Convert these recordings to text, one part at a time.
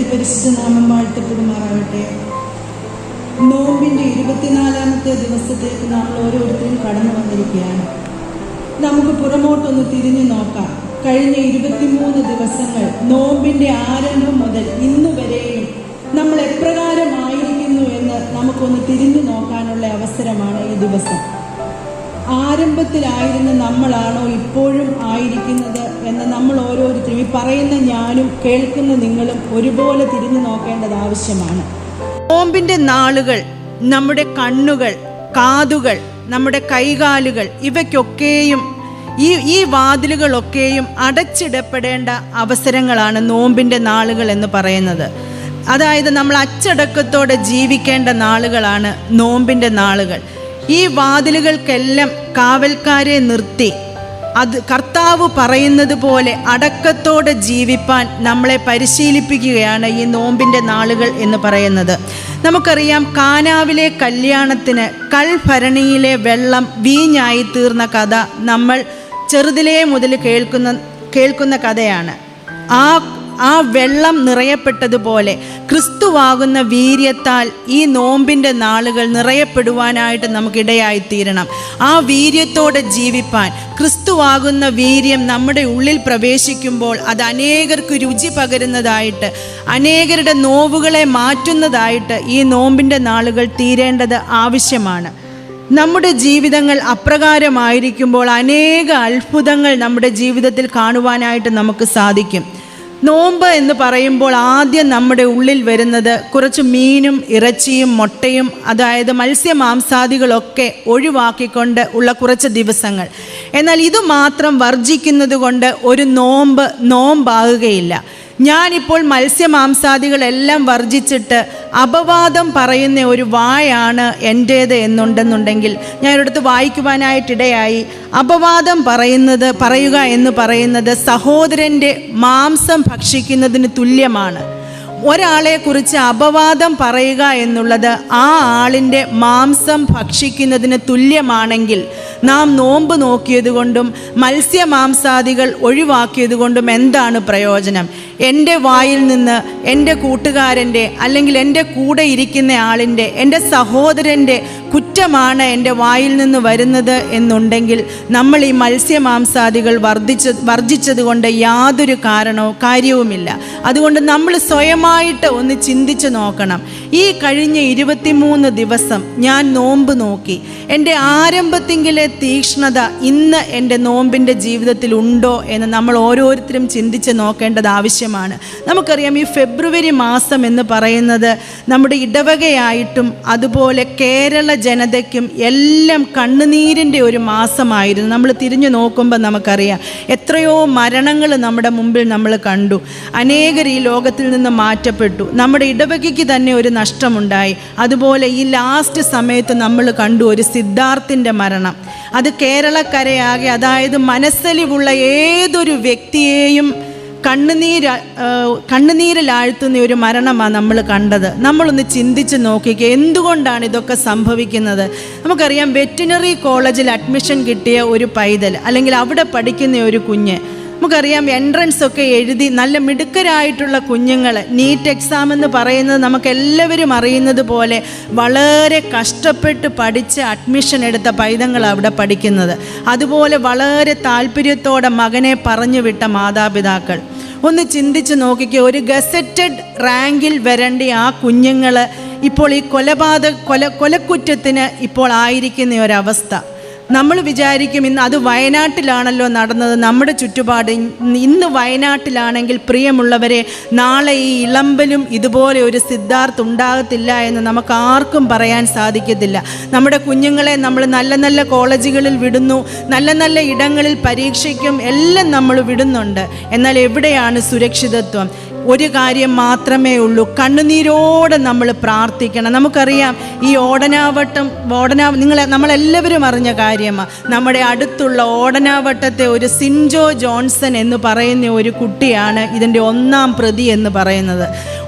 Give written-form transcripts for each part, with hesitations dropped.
അതിപരിശുദ്ധ നാമം വാഴ്ത്തപ്പെടുമാറാകട്ടെ. നോമ്പിൻ്റെ 24ാമത്തെ ദിവസത്തേക്ക് നമ്മൾ ഓരോരുത്തരും കടന്നു വന്നിരിക്കുകയാണ്. നമുക്ക് പുറമോട്ടൊന്ന് തിരിഞ്ഞു നോക്കാം. കഴിഞ്ഞ 23 ദിവസങ്ങൾ നോമ്പിൻ്റെ ആരംഭം മുതൽ ഇന്ന് വരെയും നമ്മൾ എപ്രകാരമായിരിക്കുന്നു എന്ന് നമുക്കൊന്ന് തിരിഞ്ഞു നോക്കാനുള്ള അവസരമാണ് ഈ ദിവസം. ആരംഭത്തിലായിരുന്ന നമ്മളാണോ ഇപ്പോഴും ആയിരിക്കുന്നത് എന്ന് നമ്മൾ ഓരോരുത്തരും, ഈ പറയുന്ന ഞാനും കേൾക്കുന്ന നിങ്ങളും ഒരുപോലെ തിരിഞ്ഞു നോക്കേണ്ടത് ആവശ്യമാണ്. നോമ്പിൻ്റെ നാളുകൾ നമ്മുടെ കണ്ണുകൾ, കാതുകൾ, നമ്മുടെ കൈകാലുകൾ ഇവയ്ക്കൊക്കെയും ഈ വാതിലുകളൊക്കെയും അടച്ചിടപ്പെടേണ്ട അവസരങ്ങളാണ് നോമ്പിൻ്റെ നാളുകൾ എന്ന് പറയുന്നത്. അതായത് നമ്മൾ അച്ചടക്കത്തോടെ ജീവിക്കേണ്ട നാളുകളാണ് നോമ്പിൻ്റെ നാളുകൾ. ഈ വാതിലുകൾക്കെല്ലാം കാവൽക്കാരെ നിർത്തി അത് കർത്താവ് പറയുന്നത് പോലെ അടക്കത്തോടെ ജീവിപ്പാൻ നമ്മളെ പരിശീലിപ്പിക്കുകയാണ് ഈ നോമ്പിൻ്റെ നാളുകൾ എന്ന് പറയുന്നത്. നമുക്കറിയാം, കാനാവിലെ കല്യാണത്തിന് കൽഭരണിയിലെ വെള്ളം വീഞ്ഞായി തീർന്ന കഥ നമ്മൾ ചെറുതിലേ മുതൽ കേൾക്കുന്ന കഥയാണ്. ആ വെള്ളം നിറയപ്പെട്ടതുപോലെ ക്രിസ്തുവാകുന്ന വീര്യത്താൽ ഈ നോമ്പിൻ്റെ നാളുകൾ നിറയപ്പെടുവാനായിട്ട് നമുക്കിടയായിത്തീരണം. ആ വീര്യത്തോടെ ജീവിപ്പാൻ, ക്രിസ്തുവാകുന്ന വീര്യം നമ്മുടെ ഉള്ളിൽ പ്രവേശിക്കുമ്പോൾ അത് അനേകർക്ക് രുചി പകരുന്നതായിട്ട്, അനേകരുടെ നോവുകളെ മാറ്റുന്നതായിട്ട് ഈ നോമ്പിൻ്റെ നാളുകൾ തീരേണ്ടത് ആവശ്യമാണ്. നമ്മുടെ ജീവിതങ്ങൾ അപ്രകാരമായിരിക്കുമ്പോൾ അനേക അത്ഭുതങ്ങൾ നമ്മുടെ ജീവിതത്തിൽ കാണുവാനായിട്ട് നമുക്ക് സാധിക്കും. നോമ്പ് എന്ന് പറയുമ്പോൾ ആദ്യം നമ്മുടെ ഉള്ളിൽ വരുന്നത് കുറച്ച് മീനും ഇറച്ചിയും മുട്ടയും, അതായത് മത്സ്യമാംസാദികളൊക്കെ ഒഴിവാക്കിക്കൊണ്ട് ഉള്ള കുറച്ച് ദിവസങ്ങൾ. എന്നാൽ ഇത് മാത്രം വർജിക്കുന്നത് കൊണ്ട് ഒരു നോമ്പാകുകയില്ല. ഞാനിപ്പോൾ മത്സ്യമാംസാദികളെല്ലാം വർജിച്ചിട്ട് അപവാദം പറയുന്ന ഒരു വായാണ് എൻ്റേത് എന്നുണ്ടെന്നുണ്ടെങ്കിൽ, ഞാനൊരിടത്ത് വായിക്കുവാനായിട്ടിടയായി, അപവാദം പറയുക എന്ന് പറയുന്നത് സഹോദരൻ്റെ മാംസം ഭക്ഷിക്കുന്നതിന് തുല്യമാണ്. ഒരാളെക്കുറിച്ച് അപവാദം പറയുക എന്നുള്ളത് ആ ആളിൻ്റെ മാംസം ഭക്ഷിക്കുന്നതിന് തുല്യമാണെങ്കിൽ, നാം നോമ്പ് നോക്കിയതുകൊണ്ടും മത്സ്യമാംസാദികൾ ഒഴിവാക്കിയതുകൊണ്ടും എന്താണ് പ്രയോജനം? എൻ്റെ വായിൽ നിന്ന് എൻ്റെ കൂട്ടുകാരൻ്റെ, അല്ലെങ്കിൽ എൻ്റെ കൂടെ ഇരിക്കുന്ന ആളിൻ്റെ, എൻ്റെ സഹോദരൻ്റെ കുറ്റമാണ് എൻ്റെ വായിൽ നിന്ന് വരുന്നത് എന്നുണ്ടെങ്കിൽ നമ്മൾ ഈ മത്സ്യമാംസാദികൾ വർജിച്ചത് കൊണ്ട് യാതൊരു കാര്യവുമില്ല. അതുകൊണ്ട് നമ്മൾ സ്വയമായിട്ട് ഒന്ന് ചിന്തിച്ച് നോക്കണം. ഈ കഴിഞ്ഞ 23 ദിവസം ഞാൻ നോമ്പ് നോക്കി. എൻ്റെ ആരംഭത്തിങ്കിലെ തീക്ഷ്ണത ഇന്ന് എൻ്റെ നോമ്പിൻ്റെ ജീവിതത്തിൽ ഉണ്ടോ എന്ന് നമ്മൾ ഓരോരുത്തരും ചിന്തിച്ച് നോക്കേണ്ടത് ആവശ്യമാണ്. നമുക്കറിയാം, ഈ ഫെബ്രുവരി മാസം എന്ന് പറയുന്നത് നമ്മുടെ ഇടവകയായിട്ടും അതുപോലെ കേരള ജനതയ്ക്കും എല്ലാം കണ്ണുനീരിൻ്റെ ഒരു മാസമായിരുന്നു. നമ്മൾ തിരിഞ്ഞു നോക്കുമ്പോൾ നമുക്കറിയാം, എത്രയോ മരണങ്ങൾ നമ്മുടെ മുമ്പിൽ നമ്മൾ കണ്ടു. അനേകർ ഈ ലോകത്തിൽ നിന്ന് മാറ്റപ്പെട്ടു. നമ്മുടെ ഇടവകയ്ക്ക് തന്നെ ഒരു നഷ്ടമുണ്ടായി. അതുപോലെ ഈ ലാസ്റ്റ് സമയത്ത് നമ്മൾ കണ്ടു ഒരു സിദ്ധാർത്ഥിൻ്റെ മരണം. അത് കേരളക്കരയാകെ, അതായത് മനസ്സലിവുള്ള ഏതൊരു വ്യക്തിയെയും കണ്ണുനീരിലാഴ്ത്തുന്ന ഒരു മരണമാണ് നമ്മൾ കണ്ടത്. നമ്മളൊന്ന് ചിന്തിച്ച് നോക്കിക്കുക, എന്തുകൊണ്ടാണ് ഇതൊക്കെ സംഭവിക്കുന്നത്? നമുക്കറിയാം, വെറ്റിനറി കോളേജിൽ അഡ്മിഷൻ കിട്ടിയ ഒരു പൈതൽ, അല്ലെങ്കിൽ അവിടെ പഠിക്കുന്ന ഒരു കുഞ്ഞ്, നമുക്കറിയാം എൻട്രൻസ് ഒക്കെ എഴുതി നല്ല മിടുക്കരായിട്ടുള്ള കുഞ്ഞുങ്ങൾ, നീറ്റ് എക്സാം എന്ന് പറയുന്നത് നമുക്കെല്ലാവരും അറിയുന്നത് പോലെ വളരെ കഷ്ടപ്പെട്ട് പഠിച്ച് അഡ്മിഷൻ എടുത്ത പൈതങ്ങളാണ് അവിടെ പഠിക്കുന്നത്. അതുപോലെ വളരെ താല്പര്യത്തോടെ മകനെ പറഞ്ഞു വിട്ട മാതാപിതാക്കൾ. ഒന്ന് ചിന്തിച്ച് നോക്കിക്കുക, ഒരു ഗസറ്റഡ് റാങ്കിൽ വരേണ്ട ആ കുഞ്ഞുങ്ങൾ ഇപ്പോൾ ഈ കൊലക്കുറ്റത്തിന് ഇപ്പോൾ ആയിരിക്കുന്ന ഒരവസ്ഥ. നമ്മൾ വിചാരിക്കും ഇന്ന് അത് വയനാട്ടിലാണല്ലോ നടന്നത്, നമ്മുടെ ചുറ്റുപാട് ഇന്ന് വയനാട്ടിലാണെങ്കിൽ പ്രിയമുള്ളവരെ, നാളെ ഈ ഇളമ്പലും ഇതുപോലെ ഒരു സിദ്ധാർത്ഥ് ഉണ്ടാകത്തില്ല എന്ന് നമുക്ക് ആർക്കും പറയാൻ സാധിക്കത്തില്ല. നമ്മുടെ കുഞ്ഞുങ്ങളെ നമ്മൾ നല്ല നല്ല കോളേജുകളിൽ വിടുന്നു, നല്ല നല്ല ഇടങ്ങളിൽ പരീക്ഷയ്ക്കും എല്ലാം നമ്മൾ വിടുന്നുണ്ട്. എന്നാൽ എവിടെയാണ് സുരക്ഷിതത്വം? ഒരു കാര്യം മാത്രമേ ഉള്ളൂ, കണ്ണുനീരോടെ നമ്മൾ പ്രാർത്ഥിക്കണം. നമുക്കറിയാം, ഈ നമ്മളെല്ലാവരും അറിഞ്ഞ കാര്യമാണ്, നമ്മുടെ അടുത്തുള്ള ഓടനാവട്ടത്തെ ഒരു സിൻജോ ജോൺസൺ എന്ന് പറയുന്ന ഒരു കുട്ടിയാണ് ഇതിൻ്റെ 1ാം പ്രതി എന്ന് പറയുന്നത്.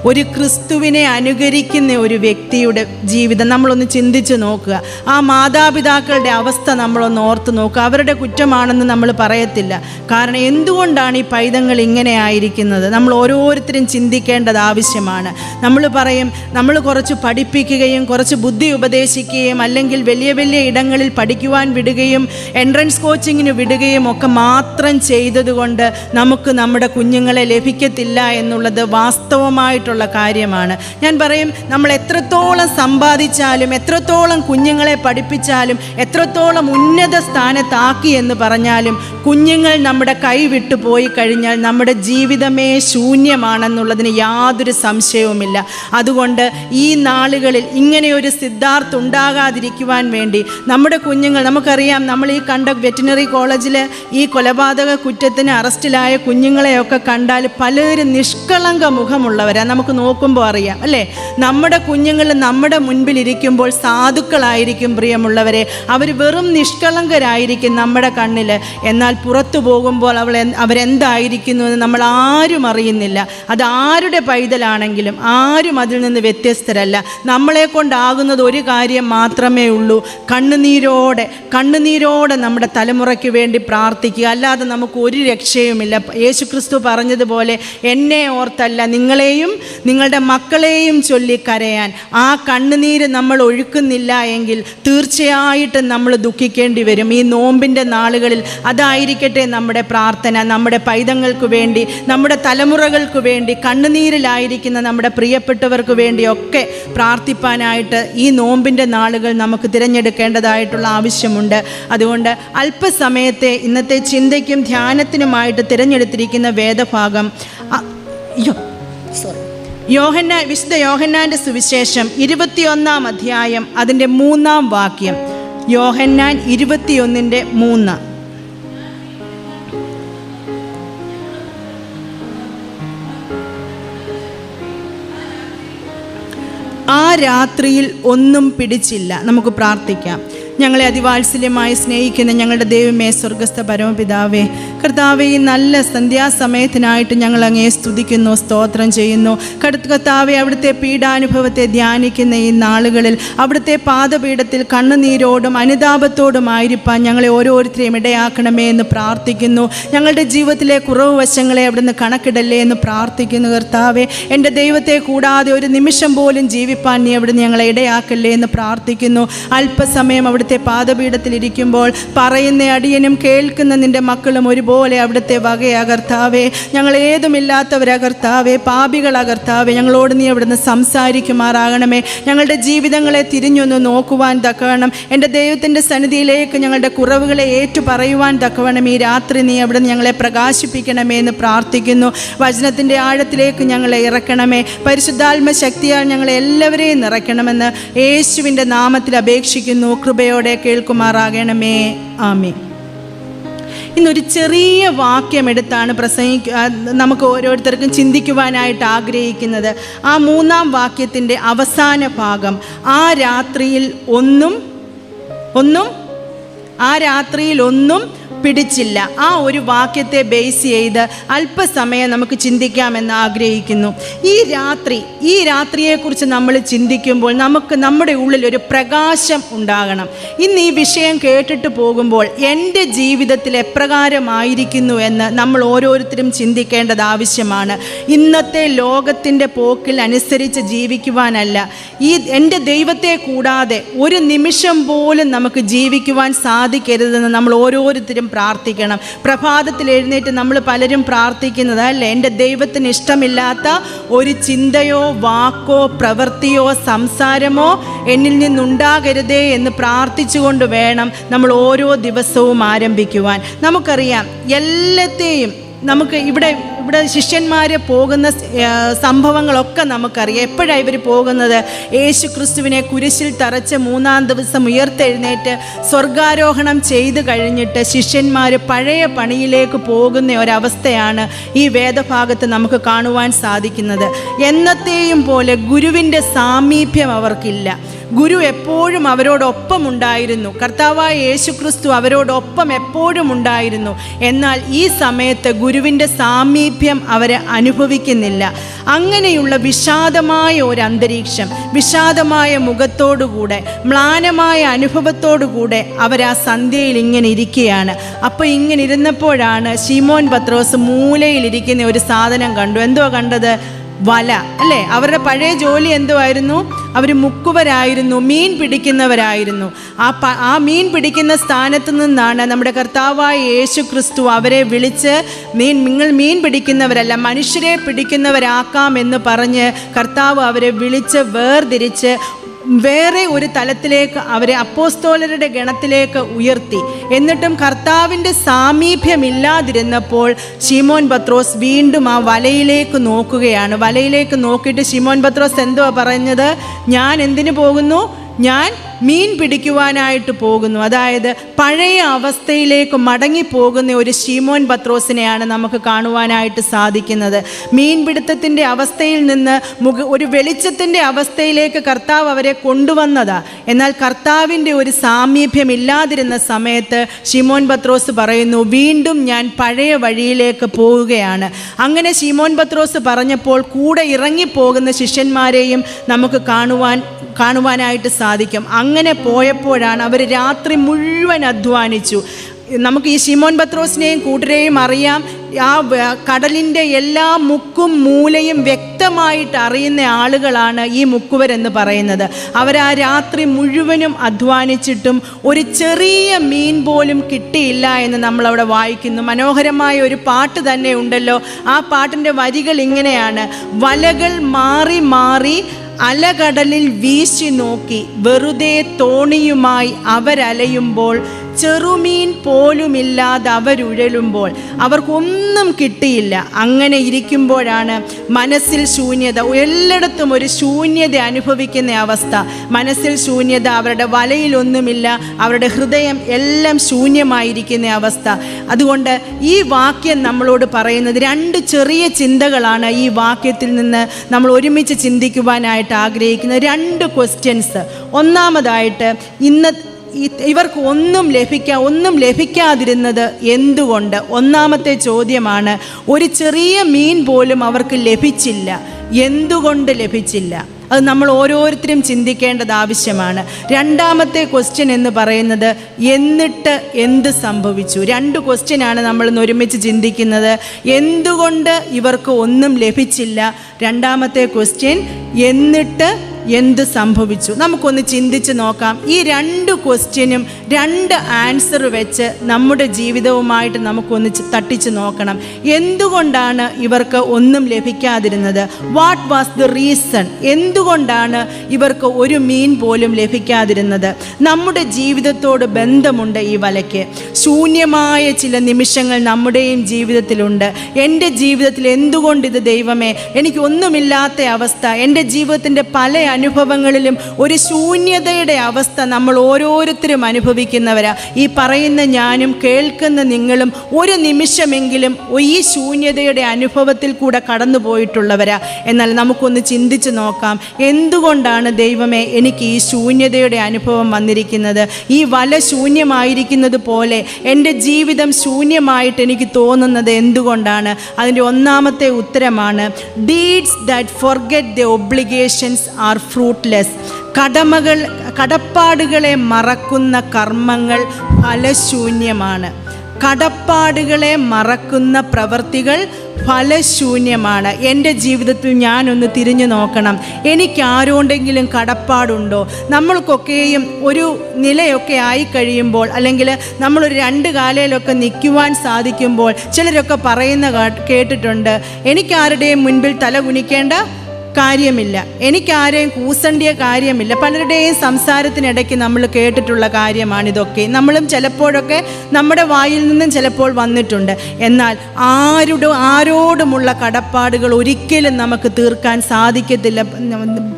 ഒരു ക്രിസ്തുവിനെ അനുകരിക്കുന്ന ഒരു വ്യക്തിയുടെ ജീവിതം നമ്മളൊന്ന് ചിന്തിച്ച് നോക്കുക. ആ മാതാപിതാക്കളുടെ അവസ്ഥ നമ്മളൊന്ന് ഓർത്ത് നോക്കുക. അവരുടെ കുറ്റമാണെന്ന് നമ്മൾ പറയത്തില്ല. കാരണം എന്തുകൊണ്ടാണ് ഈ പൈതങ്ങൾ ഇങ്ങനെ ആയിരിക്കുന്നത് നമ്മൾ ഓരോരുത്തരും ചിന്തിക്കേണ്ടത് ആവശ്യമാണ്. നമ്മൾ പറയും നമ്മൾ കുറച്ച് പഠിപ്പിക്കുകയും കുറച്ച് ബുദ്ധി ഉപദേശിക്കുകയും അല്ലെങ്കിൽ വലിയ വലിയ ഇടങ്ങളിൽ പഠിക്കുവാൻ വിടുകയും എൻട്രൻസ് കോച്ചിങ്ങിന് വിടുകയും ഒക്കെ മാത്രം ചെയ്തതുകൊണ്ട് നമുക്ക് നമ്മുടെ കുഞ്ഞുങ്ങളെ ലഭിക്കത്തില്ല എന്നുള്ളത് വാസ്തവമായിട്ടുള്ള കാര്യമാണ്. ഞാൻ പറയും നമ്മൾ എത്രത്തോളം സമ്പാദിച്ചാലും എത്രത്തോളം കുഞ്ഞുങ്ങളെ പഠിപ്പിച്ചാലും എത്രത്തോളം ഉന്നത സ്ഥാനത്താക്കി എന്ന് പറഞ്ഞാലും കുഞ്ഞുങ്ങൾ നമ്മുടെ കൈ വിട്ടു പോയി കഴിഞ്ഞാൽ നമ്മുടെ ജീവിതമേ ശൂന്യമാണെന്നുള്ളതിന് യാതൊരു സംശയവുമില്ല. അതുകൊണ്ട് ഈ നാളുകളിൽ ഇങ്ങനെയൊരു സിദ്ധാർത്ഥ ഉണ്ടാകാതിരിക്കുവാൻ വേണ്ടി നമ്മുടെ കുഞ്ഞുങ്ങൾ, നമുക്കറിയാം നമ്മൾ ഈ കണ്ട വെറ്റിനറി കോളേജിൽ ഈ കൊലപാതക കുറ്റത്തിന് അറസ്റ്റിലായ കുഞ്ഞുങ്ങളെയൊക്കെ കണ്ടാൽ പലരും നിഷ്കളങ്ക മുഖമുള്ളവരാണ്. നമുക്ക് നോക്കുമ്പോൾ അറിയാം അല്ലേ? നമ്മുടെ കുഞ്ഞുങ്ങൾ നമ്മുടെ മുൻപിലിരിക്കുമ്പോൾ സാധുക്കളായിരിക്കും പ്രിയമുള്ളവരെ, അവർ വെറും നിഷ്കളങ്കരായിരിക്കും നമ്മുടെ കണ്ണിൽ. എന്നാൽ പുറത്തു പോകുമ്പോൾ അവരെന്തായിരിക്കുന്നു എന്ന് നമ്മൾ ആരും അറിയുന്നില്ല. അത് ആരുടെ പൈതലാണെങ്കിലും ആരും അതിൽ നിന്ന് വ്യത്യസ്തരല്ല. നമ്മളെ കൊണ്ടാകുന്നത് ഒരു കാര്യം മാത്രമേ ഉള്ളൂ, കണ്ണുനീരോടെ നമ്മുടെ തലമുറയ്ക്ക് വേണ്ടി പ്രാർത്ഥിക്കുക. അല്ലാതെ നമുക്ക് ഒരു രക്ഷയുമില്ല. യേശുക്രിസ്തു പറഞ്ഞതുപോലെ എന്നെ ഓർത്തല്ല നിങ്ങളെയും നിങ്ങളുടെ മക്കളെയും ചൊല്ലി കരയാൻ. ആ കണ്ണുനീര് നമ്മൾ ഒഴുക്കുന്നില്ല എങ്കിൽ തീർച്ചയായിട്ടും നമ്മൾ ദുഃഖിക്കേണ്ടി വരും. ഈ നോമ്പിൻ്റെ നാളുകളിൽ അതായിരിക്കട്ടെ നമ്മുടെ പ്രാർത്ഥന. നമ്മുടെ പൈതങ്ങൾക്ക് വേണ്ടി, നമ്മുടെ തലമുറകൾക്ക് വേണ്ടി, കണ്ണുനീരിലായിരിക്കുന്ന നമ്മുടെ പ്രിയപ്പെട്ടവർക്ക് വേണ്ടിയൊക്കെ പ്രാർത്ഥിപ്പാനായിട്ട് ഈ നോമ്പിൻ്റെ നാളുകൾ നമുക്ക് തിരഞ്ഞെടുക്കേണ്ടതായിട്ടുള്ള ആവശ്യമുണ്ട്. അതുകൊണ്ട് അല്പസമയത്തെ ഇന്നത്തെ ചിന്തയ്ക്കും ധ്യാനത്തിനുമായിട്ട് തിരഞ്ഞെടുത്തിരിക്കുന്ന വേദഭാഗം വിശുദ്ധ യോഹന്നാൻ്റെ സുവിശേഷം 21 അധ്യായം അതിൻ്റെ 3 വാക്യം. യോഹന്നാൻ 21:3. ആ രാത്രിയിൽ ഒന്നും പിടിച്ചില്ല. നമുക്ക് പ്രാർത്ഥിക്കാം. ഞങ്ങളെ അതിവാത്സല്യമായി സ്നേഹിക്കുന്ന ഞങ്ങളുടെ ദൈവമേ, സ്വർഗസ്ഥ പരമപിതാവേ, കർത്താവേ, ഈ നല്ല സന്ധ്യാസമയത്തിനായിട്ട് ഞങ്ങൾ അങ്ങയെ സ്തുതിക്കുന്നു, സ്തോത്രം ചെയ്യുന്നു. കർത്താവേ, അവിടുത്തെ പീഡാനുഭവത്തെ ധ്യാനിക്കുന്ന ഈ നാളുകളിൽ അവിടുത്തെ പാദപീഠത്തിൽ കണ്ണുനീരോടും അനുതാപത്തോടുമായിരിക്കാൻ ഞങ്ങളെ ഓരോരുത്തരെയും ഇടയാക്കണമേ എന്ന് പ്രാർത്ഥിക്കുന്നു. ഞങ്ങളുടെ ജീവിതത്തിലെ കുറവ് വശങ്ങളെ അവിടുന്ന് കണക്കിടല്ലേ എന്ന് പ്രാർത്ഥിക്കുന്നു. കർത്താവേ, എൻ്റെ ദൈവത്തെ കൂടാതെ ഒരു നിമിഷം പോലും ജീവിപ്പാൻ നീ അവിടുന്ന് ഞങ്ങളെ ഇടയാക്കല്ലേ എന്ന് പ്രാർത്ഥിക്കുന്നു. അല്പസമയം അവിടുത്തെ പാദപീഠത്തിലിരിക്കുമ്പോൾ പറയുന്ന അടിയനും കേൾക്കുന്ന നിൻ്റെ മക്കളും ഒരുപോലെ അവിടുത്തെ വകയാ കർത്താവേ. ഞങ്ങൾ ഏതുമില്ലാത്തവരാ കർത്താവേ, പാപികളാ കർത്താവേ. ഞങ്ങളോട് നീ അവിടുന്ന് സംസാരിക്കുമാറാകണമേ. ഞങ്ങളുടെ ജീവിതങ്ങളെ തിരിഞ്ഞൊന്ന് നോക്കുവാൻ തക്കവണ്ണം, എൻ്റെ ദൈവത്തിൻ്റെ സന്നിധിയിലേക്ക് ഞങ്ങളുടെ കുറവുകളെ ഏറ്റു പറയുവാൻ തക്കവണ്ണം ഈ രാത്രി നീ അവിടുന്ന് ഞങ്ങളെ പ്രകാശിപ്പിക്കണമേ എന്ന് പ്രാർത്ഥിക്കുന്നു. വചനത്തിൻ്റെ ആഴത്തിലേക്ക് ഞങ്ങളെ ഇറക്കണമേ. പരിശുദ്ധാത്മ ശക്തിയാൽ ഞങ്ങളെ എല്ലാവരെയും നിറയ്ക്കണമെന്ന് യേശുവിൻ്റെ നാമത്തിൽ അപേക്ഷിക്കുന്നു. കൃപയോടെ കേൾക്കുമാറാകണമേ. ആമേൻ. ഇന്നൊരു ചെറിയ വാക്യം എടുത്താണ് നമുക്ക് ഓരോരുത്തർക്കും ചിന്തിക്കുവാനായിട്ട് ആഗ്രഹിക്കുന്നത്. ആ 3 വാക്യത്തിൻ്റെ അവസാന ഭാഗം, ആ രാത്രിയിൽ ഒന്നും പിടിച്ചില്ല. ആ ഒരു വാക്യത്തെ ബേസ് ചെയ്ത് അല്പസമയം നമുക്ക് ചിന്തിക്കാമെന്ന് ആഗ്രഹിക്കുന്നു. ഈ രാത്രിയെക്കുറിച്ച് നമ്മൾ ചിന്തിക്കുമ്പോൾ നമുക്ക് നമ്മുടെ ഉള്ളിൽ ഒരു പ്രകാശം ഉണ്ടാകണം. ഇന്ന് ഈ വിഷയം കേട്ടിട്ട് പോകുമ്പോൾ എൻ്റെ ജീവിതത്തിൽ എപ്രകാരമായിരിക്കുന്നു എന്ന് നമ്മൾ ഓരോരുത്തരും ചിന്തിക്കേണ്ടത് ആവശ്യമാണ്. ഇന്നത്തെ ലോകത്തിൻ്റെ പോക്കിൽ അനുസരിച്ച് ജീവിക്കുവാനല്ല, എൻ്റെ ദൈവത്തെ കൂടാതെ ഒരു നിമിഷം പോലും നമുക്ക് ജീവിക്കുവാൻ സാധിക്കരുതെന്ന് നമ്മൾ ഓരോരുത്തരും പ്രാർത്ഥിക്കണം. പ്രഭാതത്തിൽ എഴുന്നേറ്റ് നമ്മൾ പലരും പ്രാർത്ഥിക്കുന്നത് അല്ലേ, എൻ്റെ ദൈവത്തിന് ഇഷ്ടമില്ലാത്ത ഒരു ചിന്തയോ വാക്കോ പ്രവൃത്തിയോ സംസാരമോ എന്നിൽ നിന്നുണ്ടാകരുതേ എന്ന് പ്രാർത്ഥിച്ചുകൊണ്ട് വേണം നമ്മൾ ഓരോ ദിവസവും ആരംഭിക്കുവാൻ. നമുക്കറിയാം എല്ലാത്തെയും നമുക്ക് ഇവിടെ ശിഷ്യന്മാർ പോകുന്ന സംഭവങ്ങളൊക്കെ നമുക്കറിയാം. എപ്പോഴാണ് ഇവർ പോകുന്നത്? യേശു ക്രിസ്തുവിനെ കുരിശിൽ തറച്ച് 3-ാം ദിവസം ഉയർത്തെഴുന്നേറ്റ് സ്വർഗാരോഹണം ചെയ്ത് കഴിഞ്ഞിട്ട് ശിഷ്യന്മാർ പഴയ പണിയിലേക്ക് പോകുന്ന ഒരവസ്ഥയാണ് ഈ വേദഭാഗത്ത് നമുക്ക് കാണുവാൻ സാധിക്കുന്നത്. എന്നത്തെയും പോലെ ഗുരുവിൻ്റെ സാമീപ്യം അവർക്കില്ല. ഗുരു എപ്പോഴും അവരോടൊപ്പം ഉണ്ടായിരുന്നു. കർത്താവായ യേശു ക്രിസ്തു അവരോടൊപ്പം എപ്പോഴും ഉണ്ടായിരുന്നു. എന്നാൽ ഈ സമയത്ത് ഗുരുവിൻ്റെ സാമീപ്യം സാമീപ്യം അവരെ അനുഭവിക്കുന്നില്ല. അങ്ങനെയുള്ള വിഷാദമായ ഒരു അന്തരീക്ഷം, വിഷാദമായ മുഖത്തോടുകൂടെ, മ്ലാനമായ അനുഭവത്തോടുകൂടെ അവർ ആ സന്ധ്യയിൽ ഇങ്ങനെ ഇരിക്കുകയാണ്. അപ്പോൾ ഇങ്ങനെ ഇരുന്നപ്പോഴാണ് ശിമോൻ പത്രോസ് മൂലയിലിരിക്കുന്ന ഒരു സാധനം കണ്ടു. എന്തുവാ കണ്ടത്? വല, അല്ലേ? അവരുടെ പഴയ ജോലി എന്തുവായിരുന്നു? അവർ മുക്കുവരായിരുന്നു, മീൻ പിടിക്കുന്നവരായിരുന്നു. ആ മീൻ പിടിക്കുന്ന സ്ഥാനത്ത് നിന്നാണ് നമ്മുടെ കർത്താവായ യേശു ക്രിസ്തു അവരെ വിളിച്ച് നിങ്ങൾ മീൻ പിടിക്കുന്നവരല്ല, മനുഷ്യരെ പിടിക്കുന്നവരാക്കാമെന്ന് പറഞ്ഞ് കർത്താവ് അവരെ വിളിച്ച് വേർതിരിച്ച് വേറെ ഒരു തലത്തിലേക്ക് അവരെ അപ്പോസ്തോലരുടെ ഗണത്തിലേക്ക് ഉയർത്തി. എന്നിട്ടും കർത്താവിൻ്റെ സാമീപ്യമില്ലാതിരുന്നപ്പോൾ ശിമോൻ പത്രോസ് വീണ്ടും ആ വലയിലേക്ക് നോക്കുകയാണ്. വലയിലേക്ക് നോക്കിയിട്ട് ശിമോൻ പത്രോസ് എന്തുവാ പറഞ്ഞത്? ഞാൻ എന്തിനു പോകുന്നു? ഞാൻ മീൻ പിടിക്കുവാനായിട്ട് പോകുന്നു. അതായത് പഴയ അവസ്ഥയിലേക്ക് മടങ്ങിപ്പോകുന്ന ഒരു ശിമോൻ പത്രോസിനെയാണ് നമുക്ക് കാണുവാനായിട്ട് സാധിക്കുന്നത്. മീൻപിടുത്തത്തിൻ്റെ അവസ്ഥയിൽ നിന്ന് ഒരു വെളിച്ചത്തിൻ്റെ അവസ്ഥയിലേക്ക് കർത്താവ് അവരെ കൊണ്ടുവന്നതാ. എന്നാൽ കർത്താവിൻ്റെ ഒരു സാമീപ്യമില്ലാതിരുന്ന സമയത്ത് ശിമോൻ പത്രോസ് പറയുന്നു, വീണ്ടും ഞാൻ പഴയ വഴിയിലേക്ക് പോവുകയാണ്. അങ്ങനെ ശിമോൻ പത്രോസ് പറഞ്ഞപ്പോൾ കൂടെ ഇറങ്ങിപ്പോകുന്ന ശിഷ്യന്മാരെയും നമുക്ക് കാണുവാനായിട്ട് സാധിക്കും. അങ്ങനെ പോയപ്പോഴാണ് അവർ രാത്രി മുഴുവൻ അധ്വാനിച്ചു. നമുക്ക് ഈ ശിമോൻ പത്രോസിനെയും കൂട്ടരെയും അറിയാം. ആ കടലിൻ്റെ എല്ലാ മുക്കും മൂലയും വ്യക്തമായിട്ട് അറിയുന്ന ആളുകളാണ് ഈ മുക്കുവരെന്ന് പറയുന്നത്. അവർ ആ രാത്രി മുഴുവനും അധ്വാനിച്ചിട്ടും ഒരു ചെറിയ മീൻ പോലും കിട്ടിയില്ല എന്ന് നമ്മളവിടെ വായിക്കുന്നു. മനോഹരമായ ഒരു പാട്ട് തന്നെ ഉണ്ടല്ലോ. ആ പാട്ടിൻ്റെ വരികൾ ഇങ്ങനെയാണ്: വലകൾ മാറി മാറി അലകടലിൽ വീശി നോക്കി, വെറുതെ തോണിയുമായി അവരലയുമ്പോൾ, ചെറുമീൻ പോലുമില്ലാതെ അവരുഴലുമ്പോൾ, അവർക്കൊന്നും കിട്ടിയില്ല. അങ്ങനെ ഇരിക്കുമ്പോഴാണ് മനസ്സിൽ ശൂന്യത, എല്ലായിടത്തും ഒരു ശൂന്യത അനുഭവിക്കുന്ന അവസ്ഥ. മനസ്സിൽ ശൂന്യത, അവരുടെ വലയിലൊന്നുമില്ല, അവരുടെ ഹൃദയം എല്ലാം ശൂന്യമായിരിക്കുന്ന അവസ്ഥ. അതുകൊണ്ട് ഈ വാക്യം നമ്മളോട് പറയുന്നത് രണ്ട് ചെറിയ ചിന്തകളാണ്. ഈ വാക്യത്തിൽ നിന്ന് നമ്മൾ ഒരുമിച്ച് ചിന്തിക്കുവാനായിട്ട് ആഗ്രഹിക്കുന്ന രണ്ട് ക്വസ്റ്റ്യൻസ്. ഒന്നാമതായിട്ട്, ഇവർക്ക് ഒന്നും ലഭിക്കാതിരുന്നത് എന്തുകൊണ്ട്? ഒന്നാമത്തെ ചോദ്യമാണ്, ഒരു ചെറിയ മീൻ പോലും അവർക്ക് ലഭിച്ചില്ല. എന്തുകൊണ്ട് ലഭിച്ചില്ല? അത് നമ്മൾ ഓരോരുത്തരും ചിന്തിക്കേണ്ടത് ആവശ്യമാണ്. രണ്ടാമത്തെ ക്വസ്റ്റ്യൻ എന്ന് പറയുന്നത്, എന്നിട്ട് എന്ത് സംഭവിച്ചു? രണ്ട് ക്വസ്റ്റ്യനാണ് നമ്മളിന്ന് ഒരുമിച്ച് ചിന്തിക്കുന്നത്. എന്തുകൊണ്ട് ഇവർക്ക് ഒന്നും ലഭിച്ചില്ല? രണ്ടാമത്തെ ക്വസ്റ്റ്യൻ, എന്നിട്ട് എന്ത് സംഭവിച്ചു? നമുക്കൊന്ന് ചിന്തിച്ച് നോക്കാം. ഈ രണ്ട് ക്വസ്റ്റ്യനും രണ്ട് ആൻസർ വെച്ച് നമ്മുടെ ജീവിതവുമായിട്ട് നമുക്കൊന്ന് തട്ടിച്ച് നോക്കണം. എന്തുകൊണ്ടാണ് ഇവർക്ക് ഒന്നും ലഭിക്കാതിരുന്നത്? What was the reason? എന്തുകൊണ്ടാണ് ഇവർക്ക് ഒരു മീൻ പോലും ലഭിക്കാതിരുന്നത്? നമ്മുടെ ജീവിതത്തോട് ബന്ധമുണ്ട് ഈ വലയ്ക്ക്. ശൂന്യമായ ചില നിമിഷങ്ങൾ നമ്മുടെയും ജീവിതത്തിലുണ്ട്. എൻ്റെ ജീവിതത്തിൽ എന്തുകൊണ്ട് ഇത് ദൈവമേ, എനിക്കൊന്നുമില്ലാത്ത അവസ്ഥ, എൻ്റെ ജീവിതത്തിൻ്റെ പല അനുഭവങ്ങളിലും ഒരു ശൂന്യതയുടെ അവസ്ഥ നമ്മൾ ഓരോരുത്തരും അനുഭവിക്കുന്നവരാ. ഈ പറയുന്ന ഞാനും കേൾക്കുന്ന നിങ്ങളും ഒരു നിമിഷമെങ്കിലും ഈ ശൂന്യതയുടെ അനുഭവത്തിൽ കൂടെ കടന്നു പോയിട്ടുള്ളവരാ. എന്നാൽ നമുക്കൊന്ന് ചിന്തിച്ച് നോക്കാം, എന്തുകൊണ്ടാണ് ദൈവമേ എനിക്ക് ഈ ശൂന്യതയുടെ അനുഭവം വന്നിരിക്കുന്നത്? ഈ വല ശൂന്യമായിരിക്കുന്നത് പോലെ എൻ്റെ ജീവിതം ശൂന്യമായിട്ട് എനിക്ക് തോന്നുന്നത് എന്തുകൊണ്ടാണ്? അതിൻ്റെ ഒന്നാമത്തെ ഉത്തരമാണ്, deeds that forget the obligations are fruitless. കടപ്പാടുകളെ മറക്കുന്ന കർമ്മങ്ങൾ ഫലശൂന്യമാണ്. കടപ്പാടുകളെ മറക്കുന്ന പ്രവൃത്തികൾ ഫലശൂന്യമാണ്. എൻ്റെ ജീവിതത്തിൽ ഞാനൊന്ന് തിരിഞ്ഞു നോക്കണം. എനിക്ക് ആരോടെങ്കിലും കടപ്പാടുണ്ടോ? നമ്മൾക്കൊക്കെയും ഒരു നിലയൊക്കെ ആയിക്കഴിയുമ്പോൾ, അല്ലെങ്കിൽ നമ്മളൊരു രണ്ട് കാലയിലൊക്കെ നിൽക്കുവാൻ സാധിക്കുമ്പോൾ ചിലരൊക്കെ പറയുന്ന കേട്ടിട്ടുണ്ട്, എനിക്കാരുടെയും മുൻപിൽ തല കുനിക്കേണ്ട കാര്യമില്ല, എനിക്കാരെയും കൂസണ്ടിയ കാര്യമില്ല. പലരുടെയും സംസാരത്തിനിടയ്ക്ക് നമ്മൾ കേട്ടിട്ടുള്ള കാര്യമാണിതൊക്കെ. നമ്മളും ചിലപ്പോഴൊക്കെ നമ്മുടെ വായിൽ നിന്നും ചിലപ്പോൾ വന്നിട്ടുണ്ട്. എന്നാൽ ആരോടുമുള്ള കടപ്പാടുകൾ ഒരിക്കലും നമുക്ക് തീർക്കാൻ സാധിക്കത്തില്ല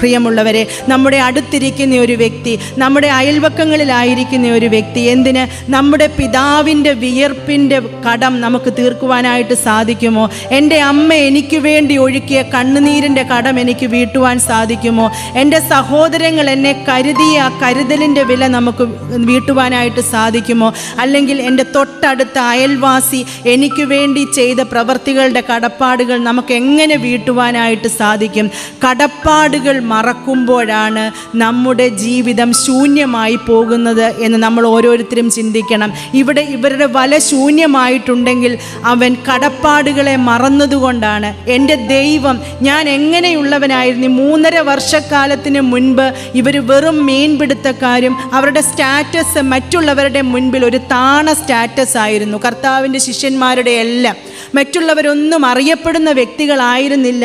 പ്രിയമുള്ളവരെ. നമ്മുടെ അടുത്തിരിക്കുന്ന ഒരു വ്യക്തി, നമ്മുടെ അയൽവക്കങ്ങളിലായിരിക്കുന്ന ഒരു വ്യക്തി, എന്തിന് നമ്മുടെ പിതാവിൻ്റെ വിയർപ്പിൻ്റെ കടം നമുക്ക് തീർക്കുവാനായിട്ട് സാധിക്കുമോ? എൻ്റെ അമ്മ എനിക്ക് വേണ്ടി ഒഴുക്കിയ കണ്ണുനീരിൻ്റെ കടം എനിക്ക് വീട്ടുവാൻ സാധിക്കുമോ? എൻ്റെ സഹോദരങ്ങൾ എന്നെ കരുതിയ ആ കരുതലിൻ്റെ വില നമുക്ക് വീട്ടുവാനായിട്ട് സാധിക്കുമോ? അല്ലെങ്കിൽ എൻ്റെ തൊട്ടടുത്ത അയൽവാസി എനിക്ക് വേണ്ടി ചെയ്ത പ്രവർത്തികളുടെ കടപ്പാടുകൾ നമുക്ക് എങ്ങനെ വീട്ടുവാനായിട്ട് സാധിക്കും? കടപ്പാടുകൾ മറക്കുമ്പോഴാണ് നമ്മുടെ ജീവിതം ശൂന്യമായി പോകുന്നത് എന്ന് നമ്മൾ ഓരോരുത്തരും ചിന്തിക്കണം. ഇവരുടെ വല ശൂന്യമായിട്ടുണ്ടെങ്കിൽ അവൻ കടപ്പാടുകളെ മറന്നതുകൊണ്ടാണ്. എൻ്റെ ദൈവം ഞാൻ എങ്ങനെയുള്ളവനായിരുന്നു? 3.5 വർഷക്കാലത്തിന് മുൻപ് ഇവർ വെറും മീൻപിടുത്തക്കാരും അവരുടെ സ്റ്റാറ്റസ് മറ്റുള്ളവരുടെ മുൻപിൽ ഒരു താണ സ്റ്റാറ്റസ് ആയിരുന്നു. കർത്താവിൻ്റെ ശിഷ്യന്മാരുടെ എല്ലാം മറ്റുള്ളവരൊന്നും അറിയപ്പെടുന്ന വ്യക്തികളായിരുന്നില്ല.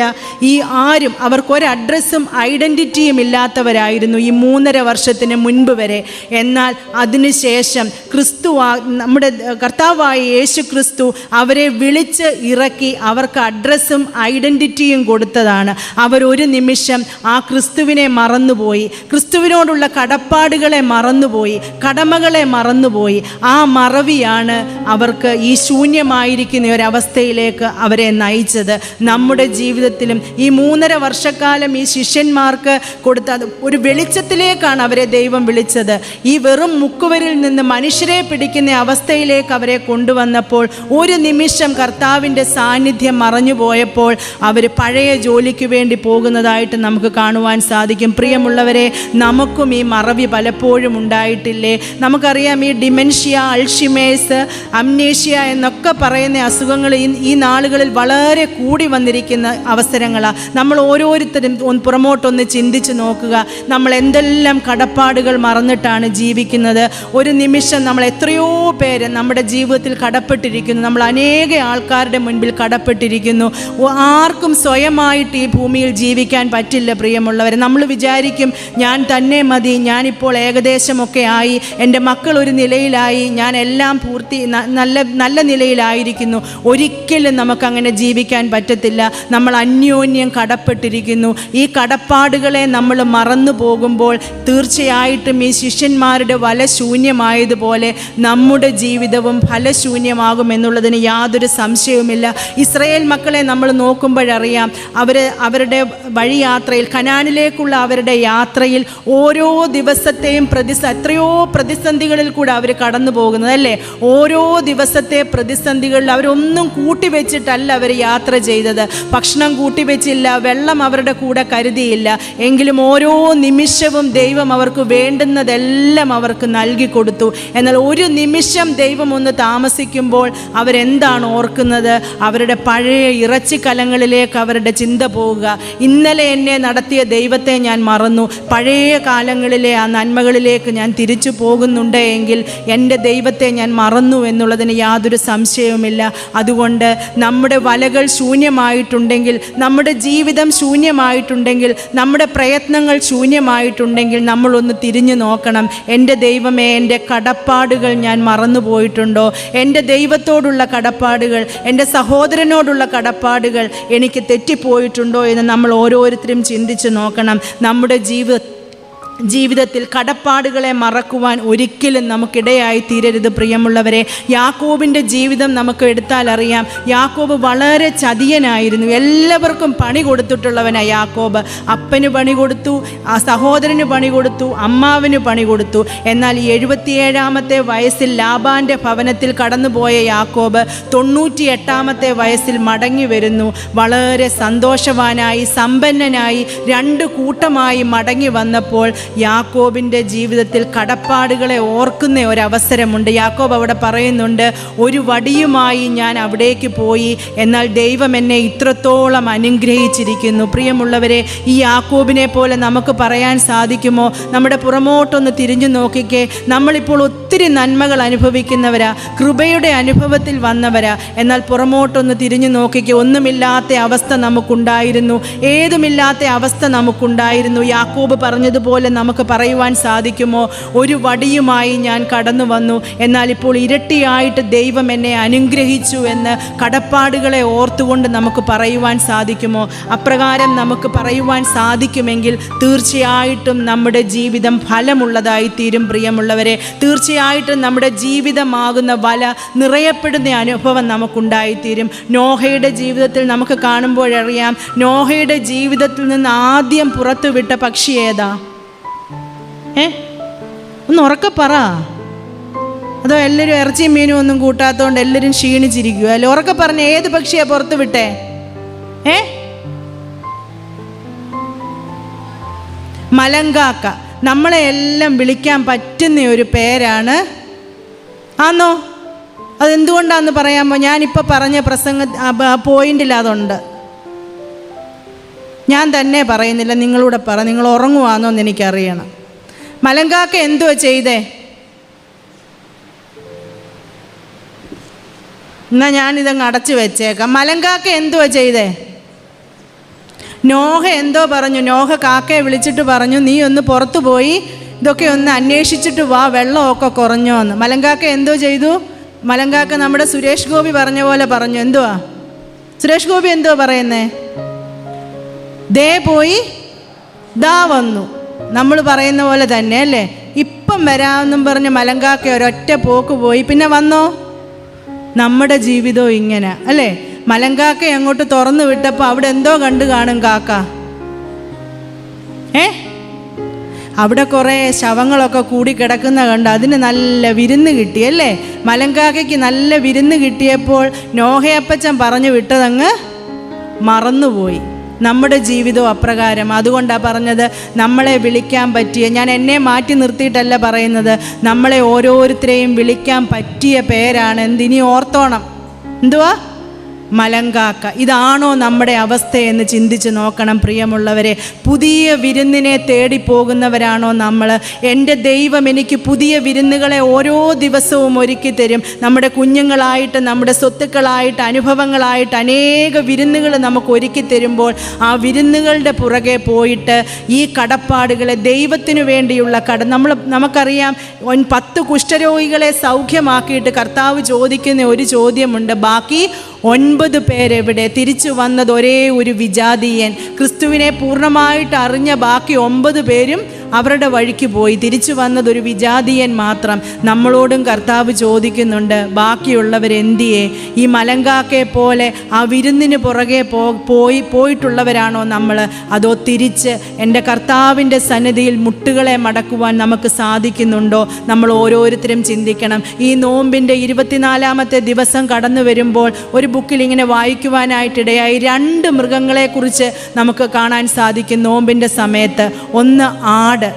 ഈ ആരും അവർക്കൊരു അഡ്രസ്സും ഐഡൻറ്റിറ്റിയും ഇല്ലാത്തവരായിരുന്നു ഈ 3.5 വർഷത്തിന് മുൻപ് വരെ. എന്നാൽ അതിനുശേഷം നമ്മുടെ കർത്താവായ യേശു ക്രിസ്തു അവരെ വിളിച്ച് ഇറക്കി അവർക്ക് അഡ്രസ്സും ഐഡൻറ്റിറ്റിയും കൊടുത്തതാണ്. അവരൊരു നിമിഷം ആ ക്രിസ്തുവിനെ മറന്നുപോയി, ക്രിസ്തുവിനോടുള്ള കടപ്പാടുകളെ മറന്നുപോയി, കടമകളെ മറന്നുപോയി. ആ മറവിയാണ് അവർക്ക് ഈ ശൂന്യമായിരിക്കുന്ന ഒരവസ്ഥയിലേക്ക് അവരെ നയിച്ചത്. നമ്മുടെ ജീവിതത്തിലും ഈ 3.5 വർഷക്കാലം ഈ ശിഷ്യന്മാർക്ക് കൊടുത്ത ഒരു വെളിച്ചത്തിലേക്കാണ് അവരെ ദൈവം വിളിച്ചത്. ഈ വെറും മുക്കുവരിൽ നിന്ന് മനുഷ്യരെ പിടിക്കുന്ന അവസ്ഥയിലേക്ക് അവരെ കൊണ്ടുവന്നപ്പോൾ ഒരു നിമിഷം കർത്താവിൻ്റെ സാന്നിധ്യം മറഞ്ഞു പോയപ്പോൾ അവർ പഴയ ജോലിക്ക് വേണ്ടി പോകുന്നതായിട്ട് നമുക്ക് കാണുവാൻ സാധിക്കും. പ്രിയമുള്ളവരെ, നമുക്കും ഈ മറവി പലപ്പോഴും ഉണ്ടായിട്ടില്ലേ? നമുക്കറിയാം ഈ ഡിമെൻഷ്യ, അൾഷിമേഴ്സ്, അംനേഷ്യ എന്നൊക്കെ പറയുന്ന അസുഖങ്ങൾ ഈ നാളുകളിൽ വളരെ കൂടി വന്നിരിക്കുന്ന അവസരങ്ങളാണ്. നമ്മൾ ഓരോരുത്തരും പുറമോട്ടൊന്ന് ചിന്തിച്ച് നോക്കുക. നമ്മൾ എന്തെല്ലാം കടപ്പാടുകൾ മറന്നിട്ടാണ് ജീവിക്കുന്നത്. ഒരു നിമിഷം നമ്മൾ എത്രയോ പേര് നമ്മുടെ ജീവിതത്തിൽ കടപ്പെട്ടിരിക്കുന്നു. നമ്മൾ അനേക ആൾക്കാരുടെ മുൻപിൽ കടപ്പെട്ടിരിക്കുന്നു. ആർക്കും സ്വയമായിട്ട് ഈ ഭൂമിയിൽ ജീവിക്കാൻ പറ്റില്ല. പ്രിയമുള്ളവരെ, നമ്മൾ വിചാരിക്കും ഞാൻ തന്നെ മതി, ഞാനിപ്പോൾ ഏകദേശമൊക്കെ ആയി, എൻ്റെ മക്കൾ ഒരു നിലയിലായി, ഞാൻ എല്ലാം നല്ല നിലയിലായിരിക്കുന്നു. ഒരിക്കലും നമുക്കങ്ങനെ ജീവിക്കാൻ പറ്റത്തില്ല. നമ്മൾ അന്യോന്യം കടപ്പെട്ടിരിക്കുന്നു. ഈ കടപ്പാടുകളെ നമ്മൾ മറന്നു പോകുമ്പോൾ തീർച്ചയായിട്ടും ഈ ശിഷ്യന്മാരുടെ വല ശൂന്യമായതുപോലെ നമ്മുടെ ജീവിതവും ഫലശൂന്യമാകുമെന്നുള്ളതിന് യാതൊരു സംശയവുമില്ല. ഇസ്രായേൽ മക്കളെ നമ്മൾ നോക്കുമ്പോഴറിയാം, അവരുടെ വഴിയാത്രയിൽ, കനാനിലേക്കുള്ള അവരുടെ യാത്രയിൽ ഓരോ ദിവസത്തെയും എത്രയോ പ്രതിസന്ധികളിൽ കൂടെ അവർ കടന്നു പോകുന്നത് അല്ലേ? ഓരോ ദിവസത്തെ പ്രതിസന്ധികളിൽ അവരൊന്നും കൂട്ടിവെച്ചിട്ടല്ല അവർ യാത്ര ചെയ്തത്. ഭക്ഷണം കൂട്ടിവെച്ചില്ല, വെള്ളം അവരുടെ കൂടെ കരുതിയില്ല. എങ്കിലും ഓരോ നിമിഷവും ദൈവം അവർക്ക് വേണ്ടുന്നതെല്ലാം അവർക്ക് നൽകി കൊടുത്തു. എന്നാൽ ഒരു നിമിഷം ദൈവം ഒന്ന് താമസിക്കുമ്പോൾ അവരെന്താണ് ഓർക്കുന്നത്? അവരുടെ പഴയ ഇറച്ചിക്കലങ്ങളിലേക്ക് അവരുടെ ചിന്ത പോവുക. ഇന്നലെ എന്നെ നടത്തിയ ദൈവത്തെ ഞാൻ മറന്നു, പഴയ കാലങ്ങളിലെ ആ നന്മകളിലേക്ക് ഞാൻ തിരിച്ചു പോകുന്നുണ്ട് എങ്കിൽ എൻ്റെ ദൈവത്തെ ഞാൻ മറന്നു എന്നുള്ളതിന് യാതൊരു സംശയവുമില്ല. അതുകൊണ്ട് നമ്മുടെ വലകൾ ശൂന്യമായിട്ടുണ്ടെങ്കിൽ, നമ്മുടെ ജീവിതം ശൂന്യമായിട്ടുണ്ടെങ്കിൽ, നമ്മുടെ പ്രയത്നങ്ങൾ ശൂന്യമായിട്ടുണ്ടെങ്കിൽ നമ്മളൊന്ന് തിരിഞ്ഞു നോക്കണം. എൻ്റെ ദൈവമേ, എൻ്റെ കടപ്പാടുകൾ ഞാൻ മറന്നുപോയിട്ടുണ്ടോ? എൻ്റെ ദൈവത്തോടുള്ള കടപ്പാടുകൾ, എൻ്റെ സഹോദരനോടുള്ള കടപ്പാടുകൾ എനിക്ക് തെറ്റിപ്പോയിട്ടുണ്ടോ എന്ന് നമ്മൾ ഓരോരുത്തരും ചിന്തിച്ച് നോക്കണം. നമ്മുടെ ജീവിതത്തിൽ കടപ്പാടുകളെ മറക്കുവാൻ ഒരിക്കലും നമുക്കിടയായി തീരരുത്. പ്രിയമുള്ളവരെ, യാക്കോബിൻ്റെ ജീവിതം നമുക്ക് എടുത്താൽ അറിയാം. യാക്കോബ് വളരെ ചതിയനായിരുന്നു. എല്ലാവർക്കും പണി കൊടുത്തിട്ടുള്ളവനാണ് യാക്കോബ്. അപ്പന് പണി കൊടുത്തു, ആ സഹോദരന് പണി കൊടുത്തു, അമ്മാവിന് പണി കൊടുത്തു. എന്നാൽ 77-ാമത്തെ വയസ്സിൽ ലാബാൻ്റെ ഭവനത്തിൽ കടന്നുപോയ യാക്കോബ് 98-ാമത്തെ വയസ്സിൽ മടങ്ങി വരുന്നു. വളരെ സന്തോഷവാനായി, സമ്പന്നനായി, 2 കൂട്ടമായി മടങ്ങി വന്നപ്പോൾ യാക്കോബിൻ്റെ ജീവിതത്തിൽ കടപ്പാടുകളെ ഓർക്കുന്ന ഒരവസരമുണ്ട്. യാക്കോബ് അവിടെ പറയുന്നുണ്ട്, ഒരു വടിയുമായി ഞാൻ അവിടേക്ക് പോയി, എന്നാൽ ദൈവം എന്നെ ഇത്രത്തോളം അനുഗ്രഹിച്ചിരിക്കുന്നു. പ്രിയമുള്ളവരെ, ഈ യാക്കോബിനെ പോലെ നമുക്ക് പറയാൻ സാധിക്കുമോ? നമ്മുടെ പുറമോട്ടൊന്ന് തിരിഞ്ഞു നോക്കിക്കേ. നമ്മളിപ്പോൾ ഒത്തിരി നന്മകൾ അനുഭവിക്കുന്നവരാ, കൃപയുടെ അനുഭവത്തിൽ വന്നവരാ. എന്നാൽ പുറമോട്ടൊന്ന് തിരിഞ്ഞു നോക്കിക്കേ, ഒന്നുമില്ലാത്ത അവസ്ഥ നമുക്കുണ്ടായിരുന്നു, ഏതുമില്ലാത്ത അവസ്ഥ നമുക്കുണ്ടായിരുന്നു. യാക്കോബ് പറഞ്ഞതുപോലെ നമുക്ക് പറയുവാൻ സാധിക്കുമോ? ഒരു വടിയുമായി ഞാൻ കടന്നു വന്നു, എന്നാൽ ഇപ്പോൾ ഇരട്ടിയായിട്ട് ദൈവം എന്നെ അനുഗ്രഹിച്ചു എന്ന് കടപ്പാടുകളെ ഓർത്തുകൊണ്ട് നമുക്ക് പറയുവാൻ സാധിക്കുമോ? അപ്രകാരം നമുക്ക് പറയുവാൻ സാധിക്കുമെങ്കിൽ തീർച്ചയായിട്ടും നമ്മുടെ ജീവിതം ഫലമുള്ളതായിത്തീരും. പ്രിയമുള്ളവരെ, തീർച്ചയായിട്ടും നമ്മുടെ ജീവിതമാകുന്ന വല നിറയപ്പെടുന്ന അനുഭവം നമുക്കുണ്ടായിത്തീരും. നോഹയുടെ ജീവിതത്തിൽ നമുക്ക് കാണുമ്പോഴറിയാം, നോഹയുടെ ജീവിതത്തിൽ നിന്ന് ആദ്യം പുറത്തുവിട്ട പക്ഷി ഏതാ? ഒന്ന് ഉറക്കെ പറ. അതോ എല്ലാവരും ഇറച്ചിയും മീനും ഒന്നും കൂട്ടാത്തതുകൊണ്ട് എല്ലാവരും ക്ഷീണിച്ചിരിക്കുക അല്ലേ? ഉറക്കെ പറഞ്ഞ ഏത് പക്ഷിയാ പുറത്തു വിട്ടേ? മലങ്കാക്ക. നമ്മളെ എല്ലാം വിളിക്കാൻ പറ്റുന്ന ഒരു പേരാണ്. ആന്നോ? അതെന്തുകൊണ്ടാന്ന് പറയാമോ? ഞാനിപ്പോൾ പറഞ്ഞ പോയിന്റിൽ അതുണ്ട്. ഞാൻ തന്നെ പറയുന്നില്ല, നിങ്ങളൂടെ പറ. നിങ്ങൾ ഉറങ്ങുവാന്നോന്ന് എനിക്കറിയണം. മലങ്കാക്ക എന്തുവാ ചെയ്തേ? എന്നാൽ ഞാനിതങ്ങ് അടച്ചു വെച്ചേക്കാം. മലങ്കാക്ക എന്തുവാ ചെയ്തേ? നോഹ എന്തോ പറഞ്ഞു. നോഹ കാക്കയെ വിളിച്ചിട്ട് പറഞ്ഞു, നീ ഒന്ന് പുറത്തു പോയി ഇതൊക്കെ ഒന്ന് അന്വേഷിച്ചിട്ട് വാ, വെള്ളമൊക്കെ കുറഞ്ഞോ എന്ന്. മലങ്കാക്ക എന്തോ ചെയ്തു? മലങ്കാക്ക നമ്മുടെ സുരേഷ് ഗോപി പറഞ്ഞ പോലെ പറഞ്ഞു. എന്തുവാ സുരേഷ് ഗോപി എന്തോ പറയുന്നേ? ദേ പോയി ദാ വന്നു. നമ്മൾ പറയുന്ന പോലെ തന്നെ അല്ലേ? ഇപ്പം വരാമെന്നും പറഞ്ഞ് മലങ്കാക്ക ഒരൊറ്റ പോക്ക് പോയി. പിന്നെ വന്നോ? നമ്മുടെ ജീവിതവും ഇങ്ങനെ അല്ലേ? മലങ്കാക്ക അങ്ങോട്ട് തുറന്നു വിട്ടപ്പോൾ അവിടെ എന്തോ കണ്ടു കാണും കാക്ക. അവിടെ കുറേ ശവങ്ങളൊക്കെ കൂടി കിടക്കുന്ന കണ്ട് അതിന് നല്ല വിരുന്ന് കിട്ടിയല്ലേ? മലങ്കാക്കയ്ക്ക് നല്ല വിരുന്ന് കിട്ടിയപ്പോൾ നോഹയപ്പച്ചൻ പറഞ്ഞു വിട്ടതങ്ങ് മറന്നുപോയി. നമ്മുടെ ജീവിതവും അപ്രകാരം. അതുകൊണ്ടാണ് പറഞ്ഞത്, നമ്മളെ വിളിക്കാൻ പറ്റിയ, ഞാൻ എന്നെ മാറ്റി നിർത്തിയിട്ടല്ല പറയുന്നത്, നമ്മളെ ഓരോരുത്തരെയും വിളിക്കാൻ പറ്റിയ പേരാണ് എന്തിനി ഓർത്തോണം. എന്തുവാ? മലങ്കാക്ക. ഇതാണോ നമ്മുടെ അവസ്ഥയെന്ന് ചിന്തിച്ച് നോക്കണം പ്രിയമുള്ളവരെ. പുതിയ വിരുന്നിനെ തേടിപ്പോകുന്നവരാണോ നമ്മൾ? എൻ്റെ ദൈവം എനിക്ക് പുതിയ വിരുന്നുകളെ ഓരോ ദിവസവും ഒരുക്കി തരും. നമ്മുടെ കുഞ്ഞുങ്ങളായിട്ട്, നമ്മുടെ സ്വത്തുക്കളായിട്ട്, അനുഭവങ്ങളായിട്ട് അനേക വിരുന്നുകൾ നമുക്ക് ഒരുക്കി തരുമ്പോൾ ആ വിരുന്നുകളുടെ പുറകെ പോയിട്ട് ഈ കടപ്പാടുകളെ ദൈവത്തിനു വേണ്ടിയുള്ള നമുക്കറിയാം, 10 കുഷ്ഠരോഗികളെ സൗഖ്യമാക്കിയിട്ട് കർത്താവ് ചോദിക്കുന്ന ഒരു ചോദ്യമുണ്ട്, ബാക്കി 9 പേരെവിടെ? തിരിച്ചു വന്നത് ഒരേ ഒരു വിജാതീയൻ. ക്രിസ്തുവിനെ പൂർണ്ണമായിട്ട് അറിഞ്ഞ ബാക്കി 9 പേരും അവരുടെ വഴിക്ക് പോയി. തിരിച്ചു വന്നത് ഒരു വിജാതീയൻ മാത്രം. നമ്മളോടും കർത്താവ് ചോദിക്കുന്നുണ്ട്, ബാക്കിയുള്ളവരെന്തിയെ? ഈ മലങ്കാക്കയെ പോലെ ആ വിരുന്നിന് പുറകെ പോയിട്ടുള്ളവരാണോ നമ്മൾ? അതോ തിരിച്ച് എൻ്റെ കർത്താവിൻ്റെ സന്നിധിയിൽ മുട്ടുകളെ മടക്കുവാൻ നമുക്ക് സാധിക്കുന്നുണ്ടോ? നമ്മൾ ഓരോരുത്തരും ചിന്തിക്കണം. ഈ നോമ്പിൻ്റെ 24ാമത്തെ ദിവസം കടന്നു വരുമ്പോൾ ഒരു ബുക്കിൽ ഇങ്ങനെ വായിക്കുവാനായിട്ടിടയായി 2 മൃഗങ്ങളെക്കുറിച്ച് നമുക്ക് കാണാൻ സാധിക്കും നോമ്പിൻ്റെ സമയത്ത്. ഒന്ന് ആട്,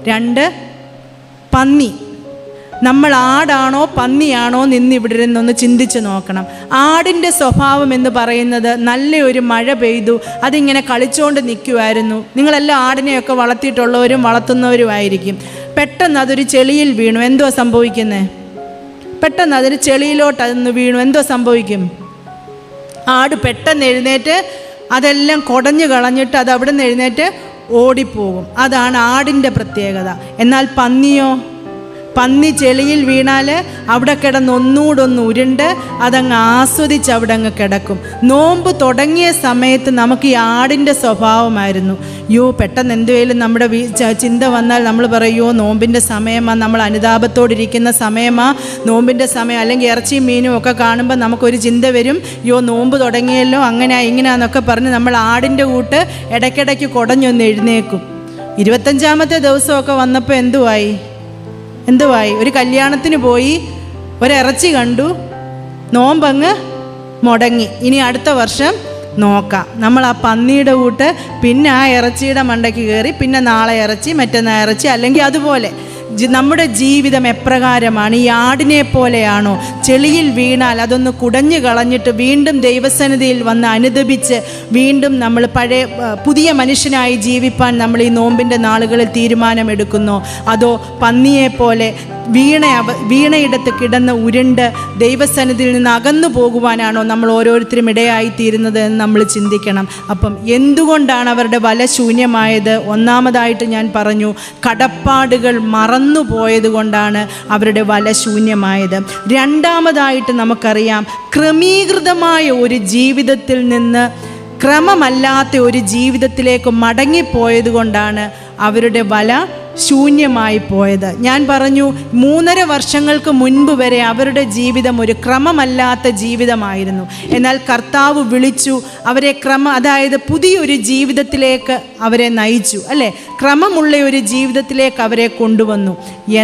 2 പന്നി. നമ്മൾ ആടാണോ പന്നിയാണോ നിന്നിവിടെ ഇരുന്നൊന്ന് ചിന്തിച്ച് നോക്കണം. ആടിൻ്റെ സ്വഭാവം എന്ന് പറയുന്നത്, നല്ലൊരു മഴ പെയ്തു, അതിങ്ങനെ കളിച്ചുകൊണ്ട് നിൽക്കുമായിരുന്നു. നിങ്ങളെല്ലാം ആടിനെയൊക്കെ വളർത്തിയിട്ടുള്ളവരും വളർത്തുന്നവരുമായിരിക്കും. പെട്ടെന്ന് അതൊരു ചെളിയിൽ വീണു. എന്തോ സംഭവിക്കുന്നത്? പെട്ടെന്ന് അതൊരു ചെളിയിലോട്ട് അതൊന്ന് വീണു. എന്തോ സംഭവിക്കും? ആട് പെട്ടെന്ന് എഴുന്നേറ്റ് അതെല്ലാം കുടഞ്ഞു കളഞ്ഞിട്ട് അത് അവിടെ നിന്ന് എഴുന്നേറ്റ് ഓടിപ്പോകും. അതാണ് ആടിൻ്റെ പ്രത്യേകത. എന്നാൽ പന്നിയോ? പന്നി ചെളിയിൽ വീണാൽ അവിടെ കിടന്ന് ഒന്നുകൂടൊന്ന് ഉരുണ്ട് അതങ്ങ് ആസ്വദിച്ച് അവിടെ അങ്ങ് കിടക്കും. നോമ്പ് തുടങ്ങിയ സമയത്ത് നമുക്ക് ഈ ആടിൻ്റെ സ്വഭാവമായിരുന്നു. പെട്ടെന്ന് എന്തുവേലും നമ്മുടെ ചിന്ത വന്നാൽ നമ്മൾ പറയുമോ നോമ്പിൻ്റെ സമയമാണ്, നമ്മൾ അനുതാപത്തോടിരിക്കുന്ന സമയമാണ് നോമ്പിൻ്റെ സമയം. അല്ലെങ്കിൽ ഇറച്ചിയും മീനും ഒക്കെ കാണുമ്പോൾ നമുക്കൊരു ചിന്ത വരും, നോമ്പ് തുടങ്ങിയല്ലോ, അങ്ങനെ ഇങ്ങനെയാന്നൊക്കെ പറഞ്ഞ് നമ്മൾ ആടിൻ്റെ കൂട്ട് ഇടയ്ക്കിടയ്ക്ക് കുടഞ്ഞൊന്ന് എഴുന്നേക്കും. 25ാമത്തെ ദിവസമൊക്കെ വന്നപ്പോൾ എന്തുവായി? ഒരു കല്യാണത്തിന് പോയി, ഒരിറച്ചി കണ്ടു, നോമ്പങ്ങ് മുടങ്ങി. ഇനി അടുത്ത വർഷം നോക്കാം. നമ്മൾ ആ പന്നിയുടെ കൂട്ട് പിന്നെ ആ ഇറച്ചിയുടെ മണ്ടയ്ക്ക് കയറി, പിന്നെ നാളെ ഇറച്ചി, മറ്റന്നാൾ ഇറച്ചി, അല്ലെങ്കിൽ അതുപോലെ നമ്മുടെ ജീവിതം എപ്രകാരമാണ്? ഈ ആടിനെ പോലെയാണോ? ചെളിയിൽ വീണാൽ അതൊന്ന് കുടഞ്ഞു കളഞ്ഞിട്ട് വീണ്ടും ദൈവസന്നിധിയിൽ വന്ന് അനുദപിച്ച് വീണ്ടും നമ്മൾ പുതിയ മനുഷ്യനായി ജീവിപ്പാൻ നമ്മൾ ഈ നോമ്പിൻ്റെ നാളുകളിൽ തീരുമാനമെടുക്കുന്നോ? അതോ പന്നിയെ പോലെ വീണയിടത്ത് കിടന്ന് ഉരുണ്ട് ദൈവസന്നിധിയിൽ നിന്ന് അകന്നു പോകുവാനാണോ നമ്മൾ ഓരോരുത്തരും ഇടയായിത്തീരുന്നത് എന്ന് നമ്മൾ ചിന്തിക്കണം. അപ്പം എന്തുകൊണ്ടാണ് അവരുടെ വല ശൂന്യമായത്? ഒന്നാമതായിട്ട് ഞാൻ പറഞ്ഞു, കടപ്പാടുകൾ മറന്നുപോയത് കൊണ്ടാണ് അവരുടെ വല ശൂന്യമായത്. രണ്ടാമതായിട്ട് നമുക്കറിയാം, ക്രമീകൃതമായ ഒരു ജീവിതത്തിൽ നിന്ന് ക്രമമല്ലാത്ത ഒരു ജീവിതത്തിലേക്ക് മടങ്ങിപ്പോയത് കൊണ്ടാണ് അവരുടെ വല ശൂന്യമായി പോയത്. ഞാൻ പറഞ്ഞു, 3.5 വർഷങ്ങൾക്ക് മുൻപ് വരെ അവരുടെ ജീവിതം ഒരു ക്രമമല്ലാത്ത ജീവിതമായിരുന്നു. എന്നാൽ കർത്താവ് വിളിച്ചു അവരെ അതായത് പുതിയൊരു ജീവിതത്തിലേക്ക് അവരെ നയിച്ചു, അല്ലേ? ക്രമമുള്ള ഒരു ജീവിതത്തിലേക്ക് അവരെ കൊണ്ടുവന്നു.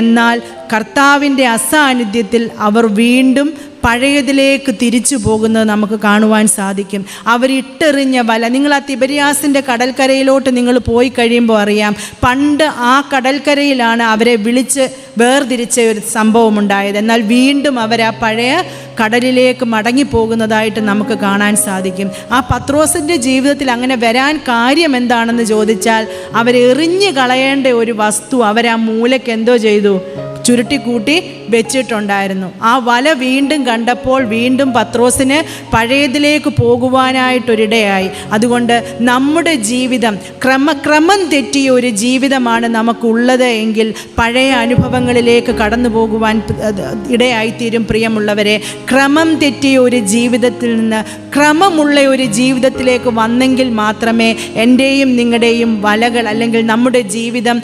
എന്നാൽ കർത്താവിൻ്റെ അസാന്നിധ്യത്തിൽ അവർ വീണ്ടും പഴയതിലേക്ക് തിരിച്ചു പോകുന്നത് നമുക്ക് കാണുവാൻ സാധിക്കും. അവരിട്ടെറിഞ്ഞ വല, നിങ്ങൾ ആ തിബരിയാസിൻ്റെ കടൽക്കരയിലോട്ട് നിങ്ങൾ പോയി കഴിയുമ്പോൾ അറിയാം, പണ്ട് ആ കടൽക്കരയിലാണ് അവരെ വിളിച്ച് വേർതിരിച്ച ഒരു സംഭവം ഉണ്ടായത്. എന്നാൽ വീണ്ടും അവർ ആ പഴയ കടലിലേക്ക് മടങ്ങിപ്പോകുന്നതായിട്ട് നമുക്ക് കാണാൻ സാധിക്കും. ആ പത്രോസിൻ്റെ ജീവിതത്തിൽ അങ്ങനെ വരാൻ കാര്യം എന്താണെന്ന് ചോദിച്ചാൽ, അവരെറിഞ്ഞു കളയേണ്ട ഒരു വസ്തു അവരാ മൂലയ്ക്ക് എന്തോ ചെയ്തു, ചുരുട്ടിക്കൂട്ടി വെച്ചിട്ടുണ്ടായിരുന്നു. ആ വല വീണ്ടും കണ്ടപ്പോൾ വീണ്ടും പത്രോസിന് പഴയതിലേക്ക് പോകുവാനായിട്ടൊരിടയായി. അതുകൊണ്ട് നമ്മുടെ ജീവിതം ക്രമം തെറ്റിയ ഒരു ജീവിതമാണ് നമുക്കുള്ളത് എങ്കിൽ പഴയ അനുഭവങ്ങളിലേക്ക് കടന്നു പോകുവാൻ ഇടയായിത്തീരും. പ്രിയമുള്ളവരെ, ക്രമം തെറ്റിയ ഒരു ജീവിതത്തിൽ നിന്ന് ക്രമമുള്ള ഒരു ജീവിതത്തിലേക്ക് വന്നെങ്കിൽ മാത്രമേ എൻ്റെയും നിങ്ങളുടെയും വലകൾ അല്ലെങ്കിൽ നമ്മുടെ ജീവിതം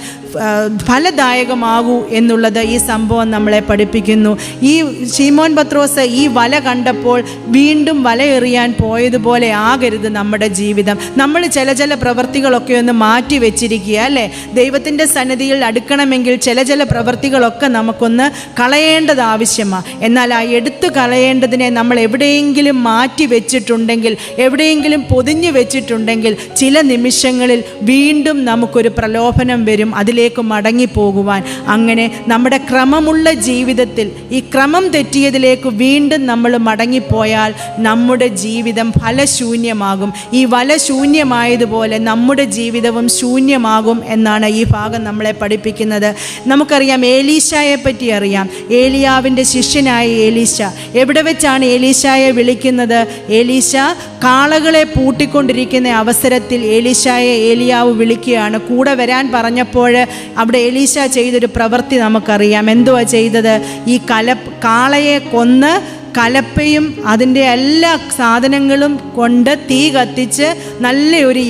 ഫലദായകമാകൂ എന്നുള്ളത് ഈ സംഭവം നമ്മളെ പഠിപ്പിക്കുന്നു. ഈ ശീമോൻ പത്രോസ് ഈ വല കണ്ടപ്പോൾ വീണ്ടും വല എറിയാൻ പോയതുപോലെ ആകരുത് നമ്മുടെ ജീവിതം. നമ്മൾ ചില പ്രവൃത്തികളൊക്കെ ഒന്ന് മാറ്റി വെച്ചിരിക്കുക, അല്ലേ? ദൈവത്തിൻ്റെ സന്നിധിയിൽ അടുക്കണമെങ്കിൽ ചില പ്രവൃത്തികളൊക്കെ നമുക്കൊന്ന് കളയേണ്ടത് ആവശ്യമാണ്. എന്നാൽ ആ എടുത്തു കളയേണ്ടതിനെ നമ്മൾ എവിടെയെങ്കിലും മാറ്റി വെച്ചിട്ടുണ്ടെങ്കിൽ, എവിടെയെങ്കിലും പൊതിഞ്ഞു വെച്ചിട്ടുണ്ടെങ്കിൽ, ചില നിമിഷങ്ങളിൽ വീണ്ടും നമുക്കൊരു പ്രലോഭനം വരും അതിലേക്ക് മടങ്ങിപ്പോകുവാൻ. അങ്ങനെ നമ്മുടെ ക്രമമുള്ള ജീവിതത്തിൽ ഈ ക്രമം തെറ്റിയതിലേക്ക് വീണ്ടും നമ്മൾ മടങ്ങിപ്പോയാൽ നമ്മുടെ ജീവിതം ഫലശൂന്യമാകും. ഈ വല ശൂന്യമായതുപോലെ നമ്മുടെ ജീവിതവും ശൂന്യമാകും എന്നാണ് ഈ ഭാഗം നമ്മളെ പഠിപ്പിക്കുന്നത്. നമുക്കറിയാം, ഏലീശായെ പറ്റി അറിയാം. ഏലിയാവിൻ്റെ ശിഷ്യനായ ഏലീശ എവിടെ വെച്ചാണ് ഏലീശായെ വിളിക്കുന്നത്? ഏലീശ കാളകളെ പൂട്ടിക്കൊണ്ടിരിക്കുന്ന അവസരത്തിൽ ഏലീശായെ ഏലിയാവ് വിളിക്കുകയാണ്. കൂടെ വരാൻ പറഞ്ഞപ്പോൾ അവിടെ ഏലീശ ചെയ്തൊരു പ്രവൃത്തി നമുക്കറിയാം. എന്തുവാ ചെയ്തത്? ഈ കാളയെ കൊന്ന് കലപ്പയും അതിൻ്റെ എല്ലാ സാധനങ്ങളും കൊണ്ട് തീ കത്തിച്ച് നല്ലൊരു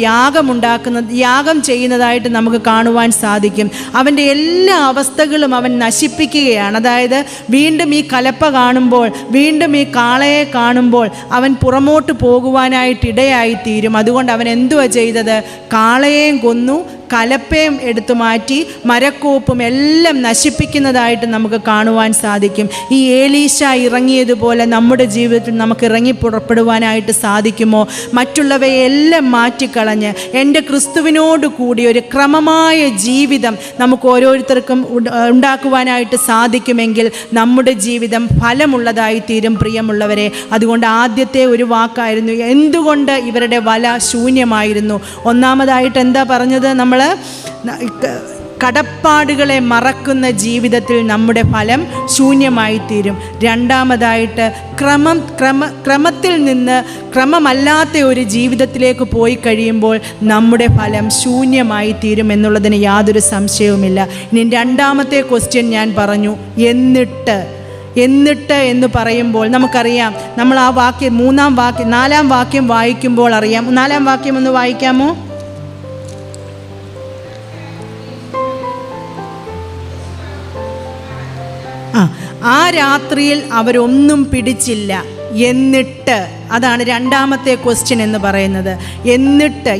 യാഗം ചെയ്യുന്നതായിട്ട് നമുക്ക് കാണുവാൻ സാധിക്കും. അവൻ്റെ എല്ലാ അവസ്ഥകളും അവൻ നശിപ്പിക്കുകയാണ്. അതായത് വീണ്ടും ഈ കലപ്പ കാണുമ്പോൾ, വീണ്ടും ഈ കാളയെ കാണുമ്പോൾ അവൻ പുറമോട്ട് പോകുവാനായിട്ടിടയായിത്തീരും. അതുകൊണ്ട് അവൻ എന്തുവാ ചെയ്തത്? കാളയെയും കൊന്നു, കലപ്പയും എടുത്തു മാറ്റി, മരക്കോപ്പും എല്ലാം നശിപ്പിക്കുന്നതായിട്ട് നമുക്ക് കാണുവാൻ സാധിക്കും. ഈ ഏലീശ ഇറങ്ങിയതുപോലെ നമ്മുടെ ജീവിതത്തിൽ നമുക്ക് ഇറങ്ങി പുറപ്പെടുവാനായിട്ട് സാധിക്കുമോ? മറ്റുള്ളവയെല്ലാം മാറ്റിക്കളഞ്ഞ് എൻ്റെ ക്രിസ്തുവിനോട് കൂടി ഒരു ക്രമമായ ജീവിതം നമുക്ക് ഓരോരുത്തർക്കും ഉണ്ടാക്കുവാനായിട്ട് സാധിക്കുമെങ്കിൽ നമ്മുടെ ജീവിതം ഫലമുള്ളതായി തീരും. പ്രിയമുള്ളവരെ, അതുകൊണ്ട് ആദ്യത്തെ ഒരു വാക്കായിരുന്നു എന്തുകൊണ്ട് ഇവരുടെ വല ശൂന്യമായിരുന്നു. ഒന്നാമതായിട്ട് എന്താ പറഞ്ഞത്? നമ്മൾ കടപ്പാടുകളെ മറക്കുന്ന ജീവിതത്തിൽ നമ്മുടെ ഫലം ശൂന്യമായി തീരും. രണ്ടാമതായിട്ട് ക്രമത്തിൽ നിന്ന് ക്രമമല്ലാത്ത ഒരു ജീവിതത്തിലേക്ക് പോയി കഴിയുമ്പോൾ നമ്മുടെ ഫലം ശൂന്യമായി തീരും എന്നുള്ളതിന് യാതൊരു സംശയവുമില്ല. ഇനി രണ്ടാമത്തെ ക്വസ്റ്റ്യൻ ഞാൻ പറഞ്ഞു, എന്നിട്ട് എന്ന് പറയുമ്പോൾ നമുക്കറിയാം, നമ്മൾ ആ വാക്യം 4-ാം വാക്യം വായിക്കുമ്പോൾ അറിയാം. 4-ാം വാക്യം ഒന്ന് വായിക്കാമോ? ആ രാത്രിയിൽ അവരൊന്നും പിടിച്ചില്ല. എന്നിട്ട്, അതാണ് രണ്ടാമത്തെ ക്വസ്റ്റ്യൻ എന്ന് പറയുന്നത്. എന്നിട്ട്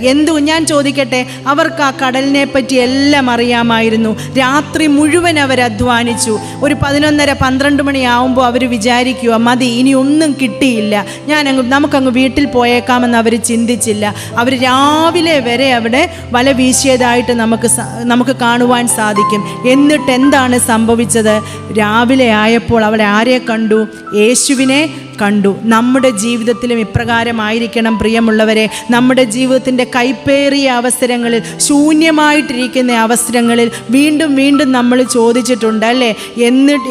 ഞാൻ ചോദിക്കട്ടെ, അവർക്ക് ആ കടലിനെ പറ്റി എല്ലാം അറിയാമായിരുന്നു. രാത്രി മുഴുവൻ അവർ അധ്വാനിച്ചു. ഒരു 11:30-12 മണിയാവുമ്പോൾ അവർ വിചാരിക്കുക, മതി, ഇനി ഒന്നും കിട്ടിയില്ല, നമുക്കങ്ങ് വീട്ടിൽ പോയേക്കാമെന്ന് അവർ ചിന്തിച്ചില്ല. അവർ രാവിലെ വരെ അവിടെ വല വീശിയതായിട്ട് നമുക്ക് കാണുവാൻ സാധിക്കും. എന്നിട്ട് എന്താണ് സംഭവിച്ചത്? രാവിലെ ആയപ്പോൾ അവിടെ ആരെ കണ്ടു? യേശുവിനെ കണ്ടു. നമ്മുടെ ജീവിതത്തിലും ഇപ്രകാരമായിരിക്കണം പ്രിയമുള്ളവരെ. നമ്മുടെ ജീവിതത്തിൻ്റെ കൈപ്പേറിയ അവസരങ്ങളിൽ, ശൂന്യമായിട്ടിരിക്കുന്ന അവസരങ്ങളിൽ വീണ്ടും വീണ്ടും നമ്മൾ ചോദിച്ചിട്ടുണ്ട് അല്ലേ,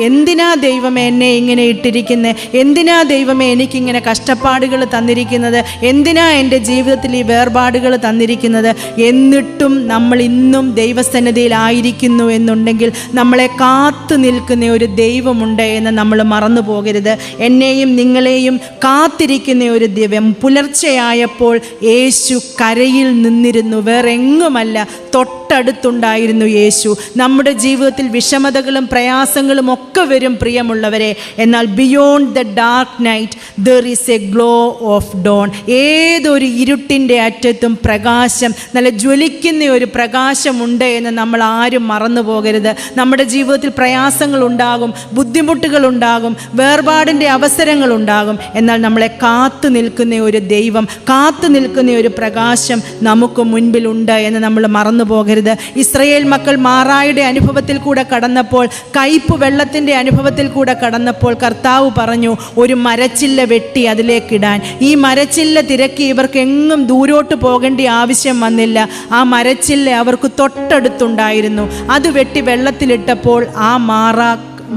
എന്തിനാ ദൈവമേ എന്നെ ഇങ്ങനെ ഇട്ടിരിക്കുന്നത്, എന്തിനാ ദൈവമേ എനിക്കിങ്ങനെ കഷ്ടപ്പാടുകൾ തന്നിരിക്കുന്നത്, എന്തിനാ എൻ്റെ ജീവിതത്തിൽ ഈ വേർപാടുകൾ തന്നിരിക്കുന്നത്. എന്നിട്ടും നമ്മൾ ഇന്നും ദൈവസന്നിധിയിലായിരിക്കുന്നു എന്നുണ്ടെങ്കിൽ നമ്മളെ കാത്തു നിൽക്കുന്ന ഒരു ദൈവമുണ്ട് എന്ന് നമ്മൾ മറന്നു പോകരുത്. എന്നെയും നിങ്ങളെയും കാത്തിരിക്കുന്ന ഒരു ദൈവം. പുലർച്ചെയായപ്പോൾ യേശു കരയിൽ നിന്നിരുന്നു, വേറെ എങ്ങുമല്ല, തൊട്ടടുത്തുണ്ടായിരുന്നു യേശു. നമ്മുടെ ജീവിതത്തിൽ വിഷമതകളും പ്രയാസങ്ങളും ഒക്കെ വരും പ്രിയമുള്ളവരെ. എന്നാൽ beyond the dark night there is a glow of dawn. ഏതൊരു ഇരുട്ടിൻ്റെ അറ്റത്തും പ്രകാശം, നല്ല ജ്വലിക്കുന്ന ഒരു പ്രകാശമുണ്ട് എന്ന് നമ്മൾ ആരും മറന്നു പോകരുത്. നമ്മുടെ ജീവിതത്തിൽ പ്രയാസങ്ങളുണ്ടാകും, ബുദ്ധിമുട്ടുകളുണ്ടാകും, വേർപാടിൻ്റെ അവസരങ്ങളുണ്ടാകും. എന്നാൽ നമ്മളെ കാത്തു നിൽക്കുന്ന ഒരു ദൈവം, കാത്തു നിൽക്കുന്ന ഒരു പ്രകാശം നമുക്ക് മുൻപിലുണ്ട് എന്ന് നമ്മൾ മറന്നു പോകരുത്. ഇസ്രായേൽ മക്കൾ മാറായുടെ അനുഭവത്തിൽ കൂടെ കടന്നപ്പോൾ, കയ്പ് വെള്ളത്തിൻ്റെ അനുഭവത്തിൽ കൂടെ കടന്നപ്പോൾ കർത്താവ് പറഞ്ഞു, ഒരു മരച്ചില്ല വെട്ടി അതിലേക്കിടാൻ. ഈ മരച്ചില്ല തിരക്കി ഇവർക്ക് എങ്ങും ദൂരോട്ട് പോകേണ്ട ആവശ്യം വന്നില്ല. ആ മരച്ചില്ല അവർക്ക് തൊട്ടടുത്തുണ്ടായിരുന്നു. അത് വെട്ടി വെള്ളത്തിലിട്ടപ്പോൾ ആ മാറ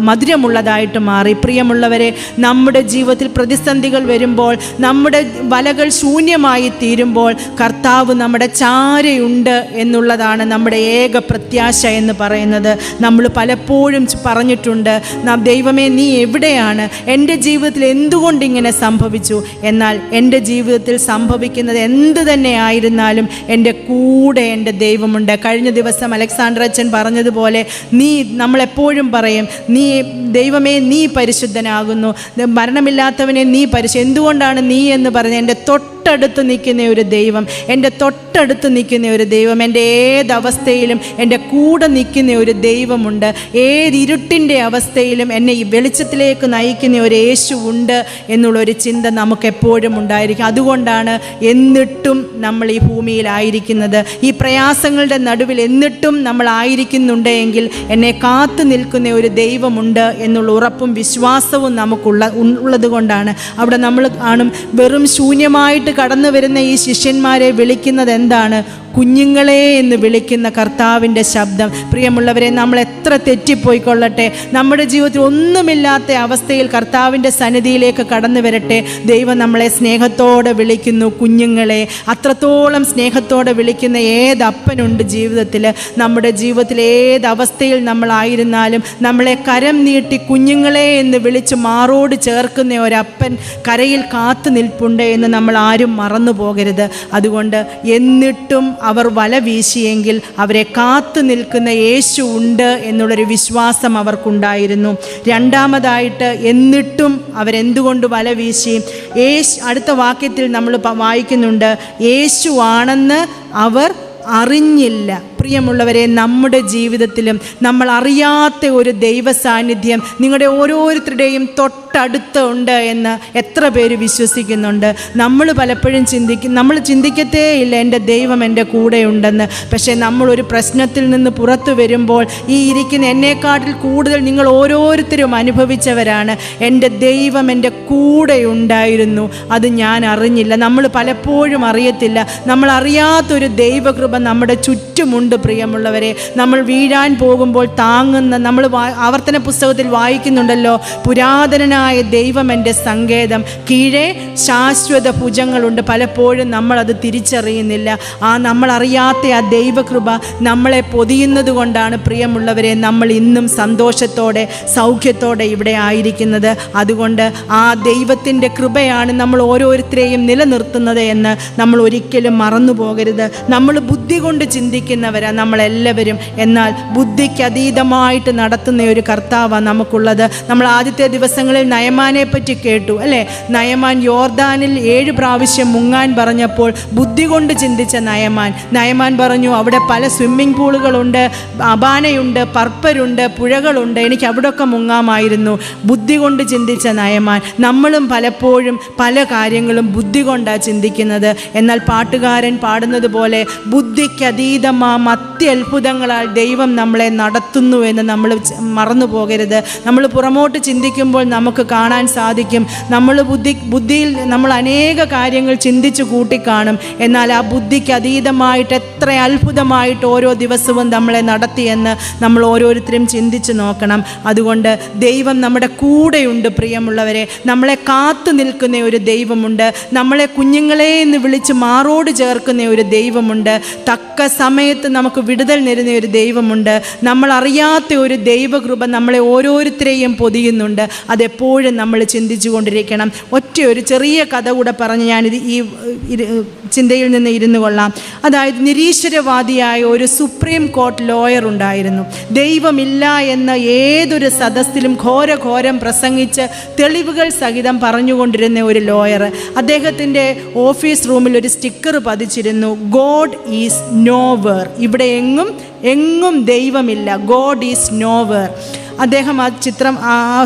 മധുരമുള്ളതായിട്ട് മാറി. പ്രിയമുള്ളവരെ, നമ്മുടെ ജീവിതത്തിൽ പ്രതിസന്ധികൾ വരുമ്പോൾ, നമ്മുടെ വലകൾ ശൂന്യമായി തീരുമ്പോൾ കർത്താവ് നമ്മുടെ ചാരയുണ്ട് എന്നുള്ളതാണ് നമ്മുടെ ഏക പ്രത്യാശ എന്ന് പറയുന്നത്. നമ്മൾ പലപ്പോഴും പറഞ്ഞിട്ടുണ്ട്, ദൈവമേ നീ എവിടെയാണ്, എൻ്റെ ജീവിതത്തിൽ എന്തുകൊണ്ടിങ്ങനെ സംഭവിച്ചു. എന്നാൽ എൻ്റെ ജീവിതത്തിൽ സംഭവിക്കുന്നത് എന്ത് തന്നെ ആയിരുന്നാലും എൻ്റെ കൂടെ എൻ്റെ ദൈവമുണ്ട്. കഴിഞ്ഞ ദിവസം അലക്സാണ്ടർ അച്ഛൻ പറഞ്ഞതുപോലെ, നമ്മളെപ്പോഴും പറയും, നീ ദൈവമേ നീ പരിശുദ്ധനാകുന്നു, മരണമില്ലാത്തവനെ നീ എന്തുകൊണ്ടാണ് നീ എന്ന് പറഞ്ഞ് എൻ്റെ തൊട്ടടുത്ത് നിൽക്കുന്ന ഒരു ദൈവം, എൻ്റെ തൊട്ടടുത്ത് നിൽക്കുന്ന ഒരു ദൈവം, എൻ്റെ ഏതവസ്ഥയിലും എൻ്റെ കൂടെ നിൽക്കുന്ന ഒരു ദൈവമുണ്ട്. ഏത് ഇരുട്ടിൻ്റെ അവസ്ഥയിലും എന്നെ ഈ വെളിച്ചത്തിലേക്ക് നയിക്കുന്ന ഒരു യേശു ഉണ്ട് എന്നുള്ളൊരു ചിന്ത നമുക്കെപ്പോഴും ഉണ്ടായിരിക്കും. അതുകൊണ്ടാണ് എന്നിട്ടും നമ്മൾ ഈ ഭൂമിയിലായിരിക്കുന്നത്. ഈ പ്രയാസങ്ങളുടെ നടുവിൽ എന്നിട്ടും നമ്മൾ ആയിരിക്കുന്നുണ്ടെങ്കിൽ എന്നെ കാത്തു നിൽക്കുന്ന ഒരു ദൈവമുണ്ട് എന്നുള്ള ഉറപ്പും വിശ്വാസവും ഉള്ളത് കൊണ്ടാണ്. അവിടെ നമ്മൾ കാണും, വെറും ശൂന്യമായിട്ട് കടന്നു വരുന്ന ഈ ശിഷ്യന്മാരെ വിളിക്കുന്നത് എന്താണ്? കുഞ്ഞുങ്ങളെ എന്ന് വിളിക്കുന്ന കർത്താവിൻ്റെ ശബ്ദം. പ്രിയമുള്ളവരെ, നമ്മൾ എത്ര തെറ്റിപ്പോയിക്കൊള്ളട്ടെ, നമ്മുടെ ജീവിതത്തിൽ ഒന്നുമില്ലാത്ത അവസ്ഥയിൽ കർത്താവിൻ്റെ സന്നിധിയിലേക്ക് കടന്നു വരട്ടെ, ദൈവം നമ്മളെ സ്നേഹത്തോടെ വിളിക്കുന്നു കുഞ്ഞുങ്ങളെ. അത്രത്തോളം സ്നേഹത്തോടെ വിളിക്കുന്ന ഏതപ്പനുണ്ട് ജീവിതത്തിൽ? നമ്മുടെ ജീവിതത്തിൽ ഏതവസ്ഥയിൽ നമ്മളായിരുന്നാലും നമ്മളെ കരം നീട്ടി കുഞ്ഞുങ്ങളെ എന്ന് വിളിച്ച് മാറോട് ചേർക്കുന്ന ഒരപ്പൻ കരയിൽ കാത്തു നിൽപ്പുണ്ട് എന്ന് നമ്മൾ ആരും മറന്നു പോകരുത്. അതുകൊണ്ട് എന്നിട്ടും അവർ വല വീശിയെങ്കിൽ അവരെ കാത്തു നിൽക്കുന്ന യേശു ഉണ്ട് എന്നുള്ളൊരു വിശ്വാസം അവർക്കുണ്ടായിരുന്നു. രണ്ടാമതായിട്ട്, എന്നിട്ടും അവരെന്തുകൊണ്ട് വല വീശി? അടുത്ത വാക്യത്തിൽ നമ്മൾ വായിക്കുന്നുണ്ട്, യേശു ആണെന്ന് അവർ അറിഞ്ഞില്ല. പ്രിയമുള്ളവരെ, നമ്മുടെ ജീവിതത്തിലും നമ്മൾ അറിയാത്ത ഒരു ദൈവ സാന്നിധ്യം നിങ്ങളുടെ ഓരോരുത്തരുടെയും തൊട്ടടുത്ത് ഉണ്ട് എന്ന് എത്ര പേര് വിശ്വസിക്കുന്നുണ്ട്? നമ്മൾ പലപ്പോഴും നമ്മൾ ചിന്തിക്കത്തേ ഇല്ല എൻ്റെ ദൈവം എൻ്റെ കൂടെ ഉണ്ടെന്ന്. പക്ഷേ നമ്മളൊരു പ്രശ്നത്തിൽ നിന്ന് പുറത്തു വരുമ്പോൾ ഈ ഇരിക്കുന്ന എന്നെക്കാട്ടിൽ കൂടുതൽ നിങ്ങൾ ഓരോരുത്തരും അനുഭവിച്ചവരാണ്. എൻ്റെ ദൈവം എൻ്റെ കൂടെ ഉണ്ടായിരുന്നു, അത് ഞാൻ അറിഞ്ഞില്ല. നമ്മൾ പലപ്പോഴും അറിയത്തില്ല. നമ്മൾ അറിയാത്തൊരു ദൈവകൃപ നമ്മുടെ ചുറ്റുമുണ്ട്. പ്രിയമുള്ളവരെ, നമ്മൾ വീഴാൻ പോകുമ്പോൾ താങ്ങുന്ന, നമ്മൾ ആവർത്തന പുസ്തകത്തിൽ വായിക്കുന്നുണ്ടല്ലോ, പുരാതനനായ ദൈവം എൻ്റെ സങ്കേതം, കീഴേ ശാശ്വത ഭുജങ്ങളുണ്ട്. പലപ്പോഴും നമ്മളത് തിരിച്ചറിയുന്നില്ല. നമ്മൾ അറിയാത്ത ആ ദൈവകൃപ നമ്മളെ പൊതിയുന്നത് കൊണ്ടാണ് പ്രിയമുള്ളവരെ നമ്മൾ ഇന്നും സന്തോഷത്തോടെ സൗഖ്യത്തോടെ ഇവിടെ ആയിരിക്കുന്നത്. അതുകൊണ്ട് ആ ദൈവത്തിൻ്റെ കൃപയാണ് നമ്മൾ ഓരോരുത്തരെയും നിലനിർത്തുന്നത് എന്ന് നമ്മൾ ഒരിക്കലും മറന്നു പോകരുത്. നമ്മൾ ബുദ്ധി കൊണ്ട് ചിന്തിക്കുന്നവരാണ് നമ്മളെല്ലാവരും. എന്നാൽ ബുദ്ധിക്ക് അതീതമായിട്ട് നടത്തുന്ന ഒരു കർത്താവാണ് നമുക്കുള്ളത്. നമ്മൾ ആദ്യത്തെ ദിവസങ്ങളിൽ നയമാനെ പറ്റി കേട്ടു അല്ലേ? നയമാൻ യോർദാനിൽ 7 പ്രാവശ്യം മുങ്ങാൻ പറഞ്ഞപ്പോൾ ബുദ്ധി കൊണ്ട് ചിന്തിച്ച നയമാൻ പറഞ്ഞു, അവിടെ പല സ്വിമ്മിംഗ് പൂളുകളുണ്ട്, അബാനയുണ്ട്, പർപ്പരുണ്ട്, പുഴകളുണ്ട്, എനിക്ക് അവിടെയൊക്കെ മുങ്ങാമായിരുന്നു. ബുദ്ധി കൊണ്ട് ചിന്തിച്ച നയമാൻ. നമ്മളും പലപ്പോഴും പല കാര്യങ്ങളും ബുദ്ധി കൊണ്ടാണ് ചിന്തിക്കുന്നത്. എന്നാൽ പാട്ടുകാരൻ പാടുന്നത് പോലെ ബുദ്ധിക്ക് അതീതമാം അത്യത്ഭുതങ്ങളാൽ ദൈവം നമ്മളെ നടത്തുന്നു എന്ന് നമ്മൾ മറന്നു പോകരുത്. നമ്മൾ പുറമോട്ട് ചിന്തിക്കുമ്പോൾ നമുക്ക് കാണാൻ സാധിക്കും, നമ്മൾ ബുദ്ധിയിൽ നമ്മൾ അനേക കാര്യങ്ങൾ ചിന്തിച്ചു കൂട്ടിക്കാണും. എന്നാൽ ആ ബുദ്ധിക്ക് അതീതമായിട്ട് എത്ര അത്ഭുതമായിട്ട് ഓരോ ദിവസവും നമ്മളെ നടത്തിയെന്ന് നമ്മൾ ഓരോരുത്തരും ചിന്തിച്ച് നോക്കണം. അതുകൊണ്ട് ദൈവം നമ്മുടെ കൂടെയുണ്ട് പ്രിയമുള്ളവരെ. നമ്മളെ കാത്തു നിൽക്കുന്ന ഒരു ദൈവമുണ്ട്. നമ്മളെ കുഞ്ഞുങ്ങളെ എന്ന് വിളിച്ച് മാറോട് ചേർക്കുന്ന ഒരു ദൈവമുണ്ട്. തക്ക സമയത്ത് നമുക്ക് വിടുതൽ നേരുന്ന ഒരു ദൈവമുണ്ട്. നമ്മൾ അറിയാത്ത ഒരു ദൈവകൃപ നമ്മളെ ഓരോരുത്തരെയും പൊതിയുന്നുണ്ട്. അതെപ്പോഴും നമ്മൾ ചിന്തിച്ചു കൊണ്ടിരിക്കണം. ഒരു ചെറിയ കഥ കൂടെ പറഞ്ഞ് ഞാനിത് ഈ ചിന്തയിൽ നിന്ന് ഇരുന്നു കൊള്ളാം. അതായത് നിരീശ്വരവാദിയായ ഒരു സുപ്രീം കോർട്ട് ലോയർ ഉണ്ടായിരുന്നു. ദൈവമില്ല എന്ന ഏതൊരു സദസ്സിലും ഘോരം പ്രസംഗിച്ച് തെളിവുകൾ സഹിതം പറഞ്ഞുകൊണ്ടിരുന്ന ഒരു ലോയർ. അദ്ദേഹത്തിൻ്റെ ഓഫീസ് റൂമിൽ ഒരു സ്റ്റിക്കർ പതിച്ചിരുന്നു, ഗോഡ് ഈസ് നോവെർ. ഇവിടെ എങ്ങും ദൈവമില്ല, ഗോഡ് ഈസ് നോവെർ. അദ്ദേഹം ആ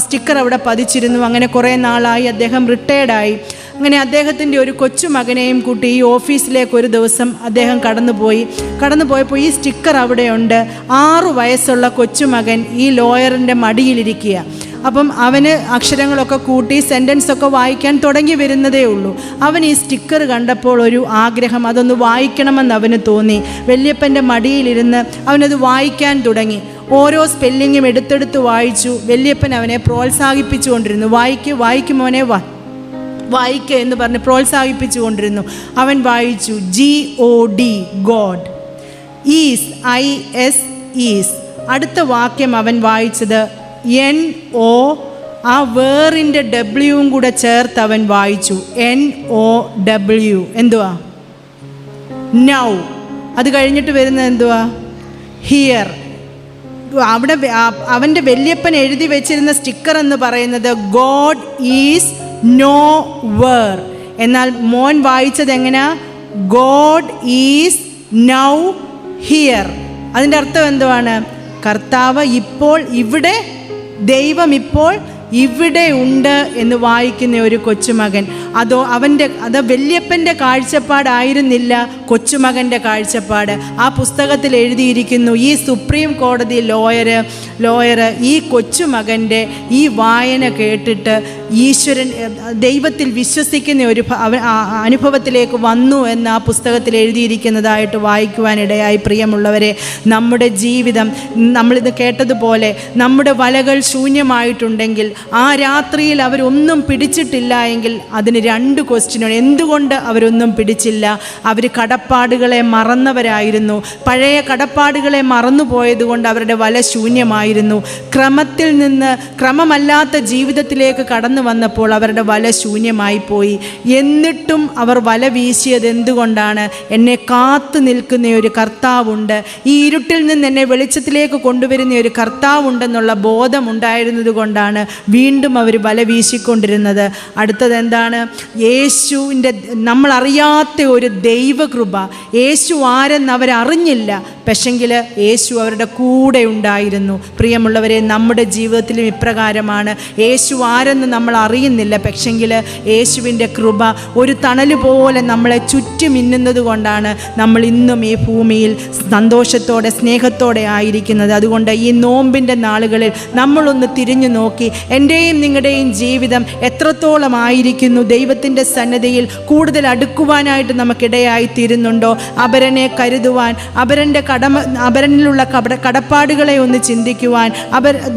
സ്റ്റിക്കർ അവിടെ പതിച്ചിരുന്നു. അങ്ങനെ കുറേ നാളായി അദ്ദേഹം റിട്ടയർഡായി. അങ്ങനെ അദ്ദേഹത്തിൻ്റെ ഒരു കൊച്ചുമകനെയും കൂട്ടി ഈ ഓഫീസിലേക്ക് ഒരു ദിവസം അദ്ദേഹം കടന്നുപോയപ്പോൾ ഈ സ്റ്റിക്കർ അവിടെയുണ്ട്. 6 വയസ്സുള്ള കൊച്ചുമകൻ ഈ ലോയറിൻ്റെ മടിയിലിരിക്കുക. അപ്പം അവന് അക്ഷരങ്ങളൊക്കെ കൂട്ടി സെൻറ്റൻസൊക്കെ വായിക്കാൻ തുടങ്ങി വരുന്നതേ ഉള്ളൂ. അവൻ ഈ സ്റ്റിക്കർ കണ്ടപ്പോൾ ഒരു ആഗ്രഹം, അതൊന്ന് വായിക്കണമെന്ന് അവന് തോന്നി. വല്യപ്പൻ്റെ മടിയിലിരുന്ന് അവനത് വായിക്കാൻ തുടങ്ങി. ഓരോ സ്പെല്ലിങ്ങും എടുത്തെടുത്ത് വായിച്ചു. വല്യപ്പൻ അവനെ പ്രോത്സാഹിപ്പിച്ചുകൊണ്ടിരുന്നു. വായിക്കും മോനെ, വായിക്കുക എന്ന് പറഞ്ഞ് പ്രോത്സാഹിപ്പിച്ചുകൊണ്ടിരുന്നു. അവൻ വായിച്ചു GOD, God. Is, IS, is. അടുത്ത വാക്യം അവൻ വായിച്ചത് NO, ആ വേറിൻ്റെ W കൂടെ ചേർത്ത് അവൻ വായിച്ചു NOW. എന്തുവാ? നൗ. അത് കഴിഞ്ഞിട്ട് വരുന്നത് എന്തുവാ? ഹിയർ. അവിടെ അവൻ്റെ വല്യപ്പൻ എഴുതി വെച്ചിരുന്ന സ്റ്റിക്കർ എന്ന് പറയുന്നത് ഗോഡ് ഈസ് നോവെർ. എന്നാൽ മോൻ വായിച്ചത് എങ്ങനെയാ? God is now here. അതിൻ്റെ അർത്ഥം എന്തുവാണ്? കർത്താവ് ഇപ്പോൾ ഇവിടെ, ദൈവം ഇപ്പോൾ ഇവിടെ ഉണ്ട് എന്ന് വായിക്കുന്ന ഒരു കൊച്ചുമകൻ. അത് വല്യപ്പൻ്റെ കാഴ്ചപ്പാടായിരുന്നില്ല, കൊച്ചുമകൻ്റെ കാഴ്ചപ്പാട്. ആ പുസ്തകത്തിൽ എഴുതിയിരിക്കുന്നു, ഈ സുപ്രീം കോടതി ലോയർ ഈ കൊച്ചുമകൻ്റെ ഈ വായന കേട്ടിട്ട് ദൈവത്തിൽ വിശ്വസിക്കുന്ന ഒരു അനുഭവത്തിലേക്ക് വന്നു എന്ന് ആ പുസ്തകത്തിൽ എഴുതിയിരിക്കുന്നതായിട്ട് വായിക്കുവാനിടയായി. പ്രിയമുള്ളവരെ, നമ്മുടെ ജീവിതം നമ്മളിത് കേട്ടതുപോലെ നമ്മുടെ വലകൾ ശൂന്യമായിട്ടുണ്ടെങ്കിൽ, ആ രാത്രിയിൽ അവരൊന്നും പിടിച്ചിട്ടില്ല എങ്കിൽ അതിന് 2 ക്വസ്റ്റ്യനാണ്. എന്തുകൊണ്ട് അവരൊന്നും പിടിച്ചില്ല? അവർ കടപ്പാടുകളെ മറന്നവരായിരുന്നു. പഴയ കടപ്പാടുകളെ മറന്നുപോയതുകൊണ്ട് അവരുടെ വല ശൂന്യമായിരുന്നു. ക്രമത്തിൽ നിന്ന് ക്രമമല്ലാത്ത ജീവിതത്തിലേക്ക് കടന്നു വന്നപ്പോൾ അവരുടെ വല ശൂന്യമായി പോയി. എന്നിട്ടും അവർ വല വീശിയത് എന്തുകൊണ്ടാണ്? എന്നെ കാത്തു നിൽക്കുന്ന ഒരു കർത്താവുണ്ട്, ഈ ഇരുട്ടിൽ നിന്ന് എന്നെ വെളിച്ചത്തിലേക്ക് കൊണ്ടുവരുന്ന ഒരു കർത്താവുണ്ടെന്നുള്ള ബോധമുണ്ടായിരുന്നത് കൊണ്ടാണ് വീണ്ടും അവർ വല വീശിക്കൊണ്ടിരുന്നത്. അടുത്തത് എന്താണ്? യേശുവിൻ്റെ നമ്മളറിയാത്ത ഒരു ദൈവകൃപ. യേശു ആരെന്ന് അവരറിഞ്ഞില്ല, പക്ഷെങ്കിൽ യേശു അവരുടെ കൂടെ ഉണ്ടായിരുന്നു. പ്രിയമുള്ളവരെ, നമ്മുടെ ജീവിതത്തിലും ഇപ്രകാരമാണ്. യേശു ആരെന്ന് നമ്മൾ അറിയുന്നില്ല, പക്ഷെങ്കിൽ യേശുവിൻ്റെ കൃപ ഒരു തണൽ പോലെ നമ്മളെ ചുറ്റി മിന്നുന്നത് കൊണ്ടാണ് നമ്മൾ ഇന്നും ഈ ഭൂമിയിൽ സന്തോഷത്തോടെ സ്നേഹത്തോടെ ആയിരിക്കുന്നത്. അതുകൊണ്ട് ഈ നോമ്പിൻ്റെ നാളുകളിൽ നമ്മളൊന്ന് തിരിഞ്ഞു നോക്കി എൻ്റെയും നിങ്ങളുടെയും ജീവിതം എത്രത്തോളം ആയിരിക്കുന്നു, ദൈവത്തിൻ്റെ സന്നിധിയിൽ കൂടുതൽ അടുക്കുവാനായിട്ട് നമുക്കിടയായി തീരുന്നുണ്ടോ? അപരനെ കരുതുവാൻ, അപരനിലുള്ള കടപ്പാടുകളെ ഒന്ന് ചിന്തിക്കുവാൻ,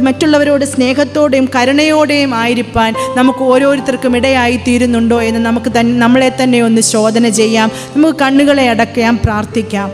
മറ്റുള്ളവരോട് സ്നേഹത്തോടെയും കരുണയോടെയും ആയിരിക്കാൻ നമുക്ക് ഓരോരുത്തർക്കും ഇടയായി തീരുന്നുണ്ടോ എന്ന് നമ്മളെ തന്നെ ഒന്ന് ശോധന ചെയ്യാം. നമുക്ക് കണ്ണുകളെ അടയ്ക്കാം, പ്രാർത്ഥിക്കാം.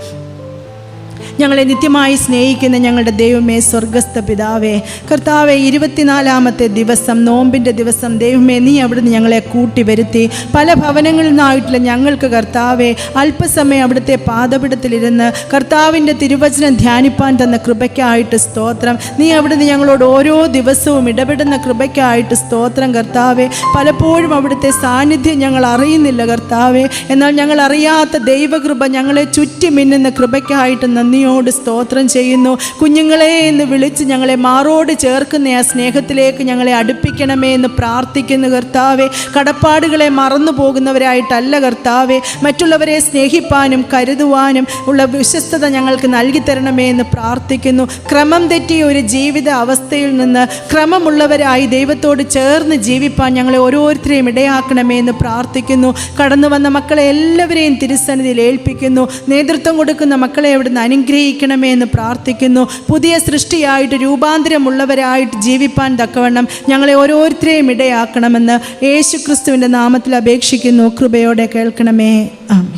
ഞങ്ങളെ നിത്യമായി സ്നേഹിക്കുന്ന ഞങ്ങളുടെ ദൈവമേ, സ്വർഗസ്ഥ പിതാവേ, കർത്താവെ, 24-ാമത്തെ ദിവസം, നോമ്പിൻ്റെ ദിവസം, ദൈവമേ, നീ അവിടുന്ന് ഞങ്ങളെ കൂട്ടി വരുത്തി. പല ഭവനങ്ങളിൽ നിന്നായിട്ടുള്ള ഞങ്ങൾക്ക് കർത്താവെ അല്പസമയം അവിടുത്തെ പാദപിടത്തിലിരുന്ന് കർത്താവിൻ്റെ തിരുവചനം ധ്യാനിപ്പാൻ തന്ന കൃപയ്ക്കായിട്ട് സ്തോത്രം. നീ അവിടുന്ന് ഞങ്ങളോട് ഓരോ ദിവസവും ഇടപെടുന്ന കൃപയ്ക്കായിട്ട് സ്തോത്രം കർത്താവെ. പലപ്പോഴും അവിടുത്തെ സാന്നിധ്യം ഞങ്ങൾ അറിയുന്നില്ല കർത്താവെ, എന്നാൽ ഞങ്ങൾ അറിയാത്ത ദൈവകൃപ, ഞങ്ങളെ ചുറ്റി മിന്നുന്ന കൃപയ്ക്കായിട്ട് നന്ദി നന്ദിയോട് സ്തോത്രം ചെയ്യുന്നു. കുഞ്ഞുങ്ങളെ എന്ന് വിളിച്ച് ഞങ്ങളെ മാറോട് ചേർക്കുന്ന ആ സ്നേഹത്തിലേക്ക് ഞങ്ങളെ അടുപ്പിക്കണമേ എന്ന് പ്രാർത്ഥിക്കുന്നു കർത്താവെ. കടപ്പാടുകളെ മറന്നു പോകുന്നവരായിട്ടല്ല കർത്താവെ, മറ്റുള്ളവരെ സ്നേഹിപ്പാനും കരുതുവാനും ഉള്ള വിശ്വസ്തത ഞങ്ങൾക്ക് നൽകി തരണമേ എന്ന് പ്രാർത്ഥിക്കുന്നു. ക്രമം തെറ്റിയ ഒരു ജീവിത അവസ്ഥയിൽ നിന്ന് ക്രമമുള്ളവരായി ദൈവത്തോട് ചേർന്ന് ജീവിപ്പാൻ ഞങ്ങളെ ഓരോരുത്തരെയും ഇടയാക്കണമേ എന്ന് പ്രാർത്ഥിക്കുന്നു. കടന്നു വന്ന മക്കളെ എല്ലാവരെയും തിരുസന്നിധിയിൽ ഏൽപ്പിക്കുന്നു. നേതൃത്വം കൊടുക്കുന്ന മക്കളെ അവിടുന്ന് അനുഗ്രഹിക്കണമേ എന്ന് പ്രാർത്ഥിക്കുന്നു. പുതിയ സൃഷ്ടിയായിട്ട് രൂപാന്തരമുള്ളവരായിട്ട് ജീവിപ്പാൻ തക്കവണ്ണം ഞങ്ങളെ ഓരോരുത്തരെയും ഇടയാക്കണമെന്ന് യേശുക്രിസ്തുവിൻ്റെ നാമത്തിൽ അപേക്ഷിക്കുന്നു. കൃപയോടെ കേൾക്കണമേ. ആമേൻ.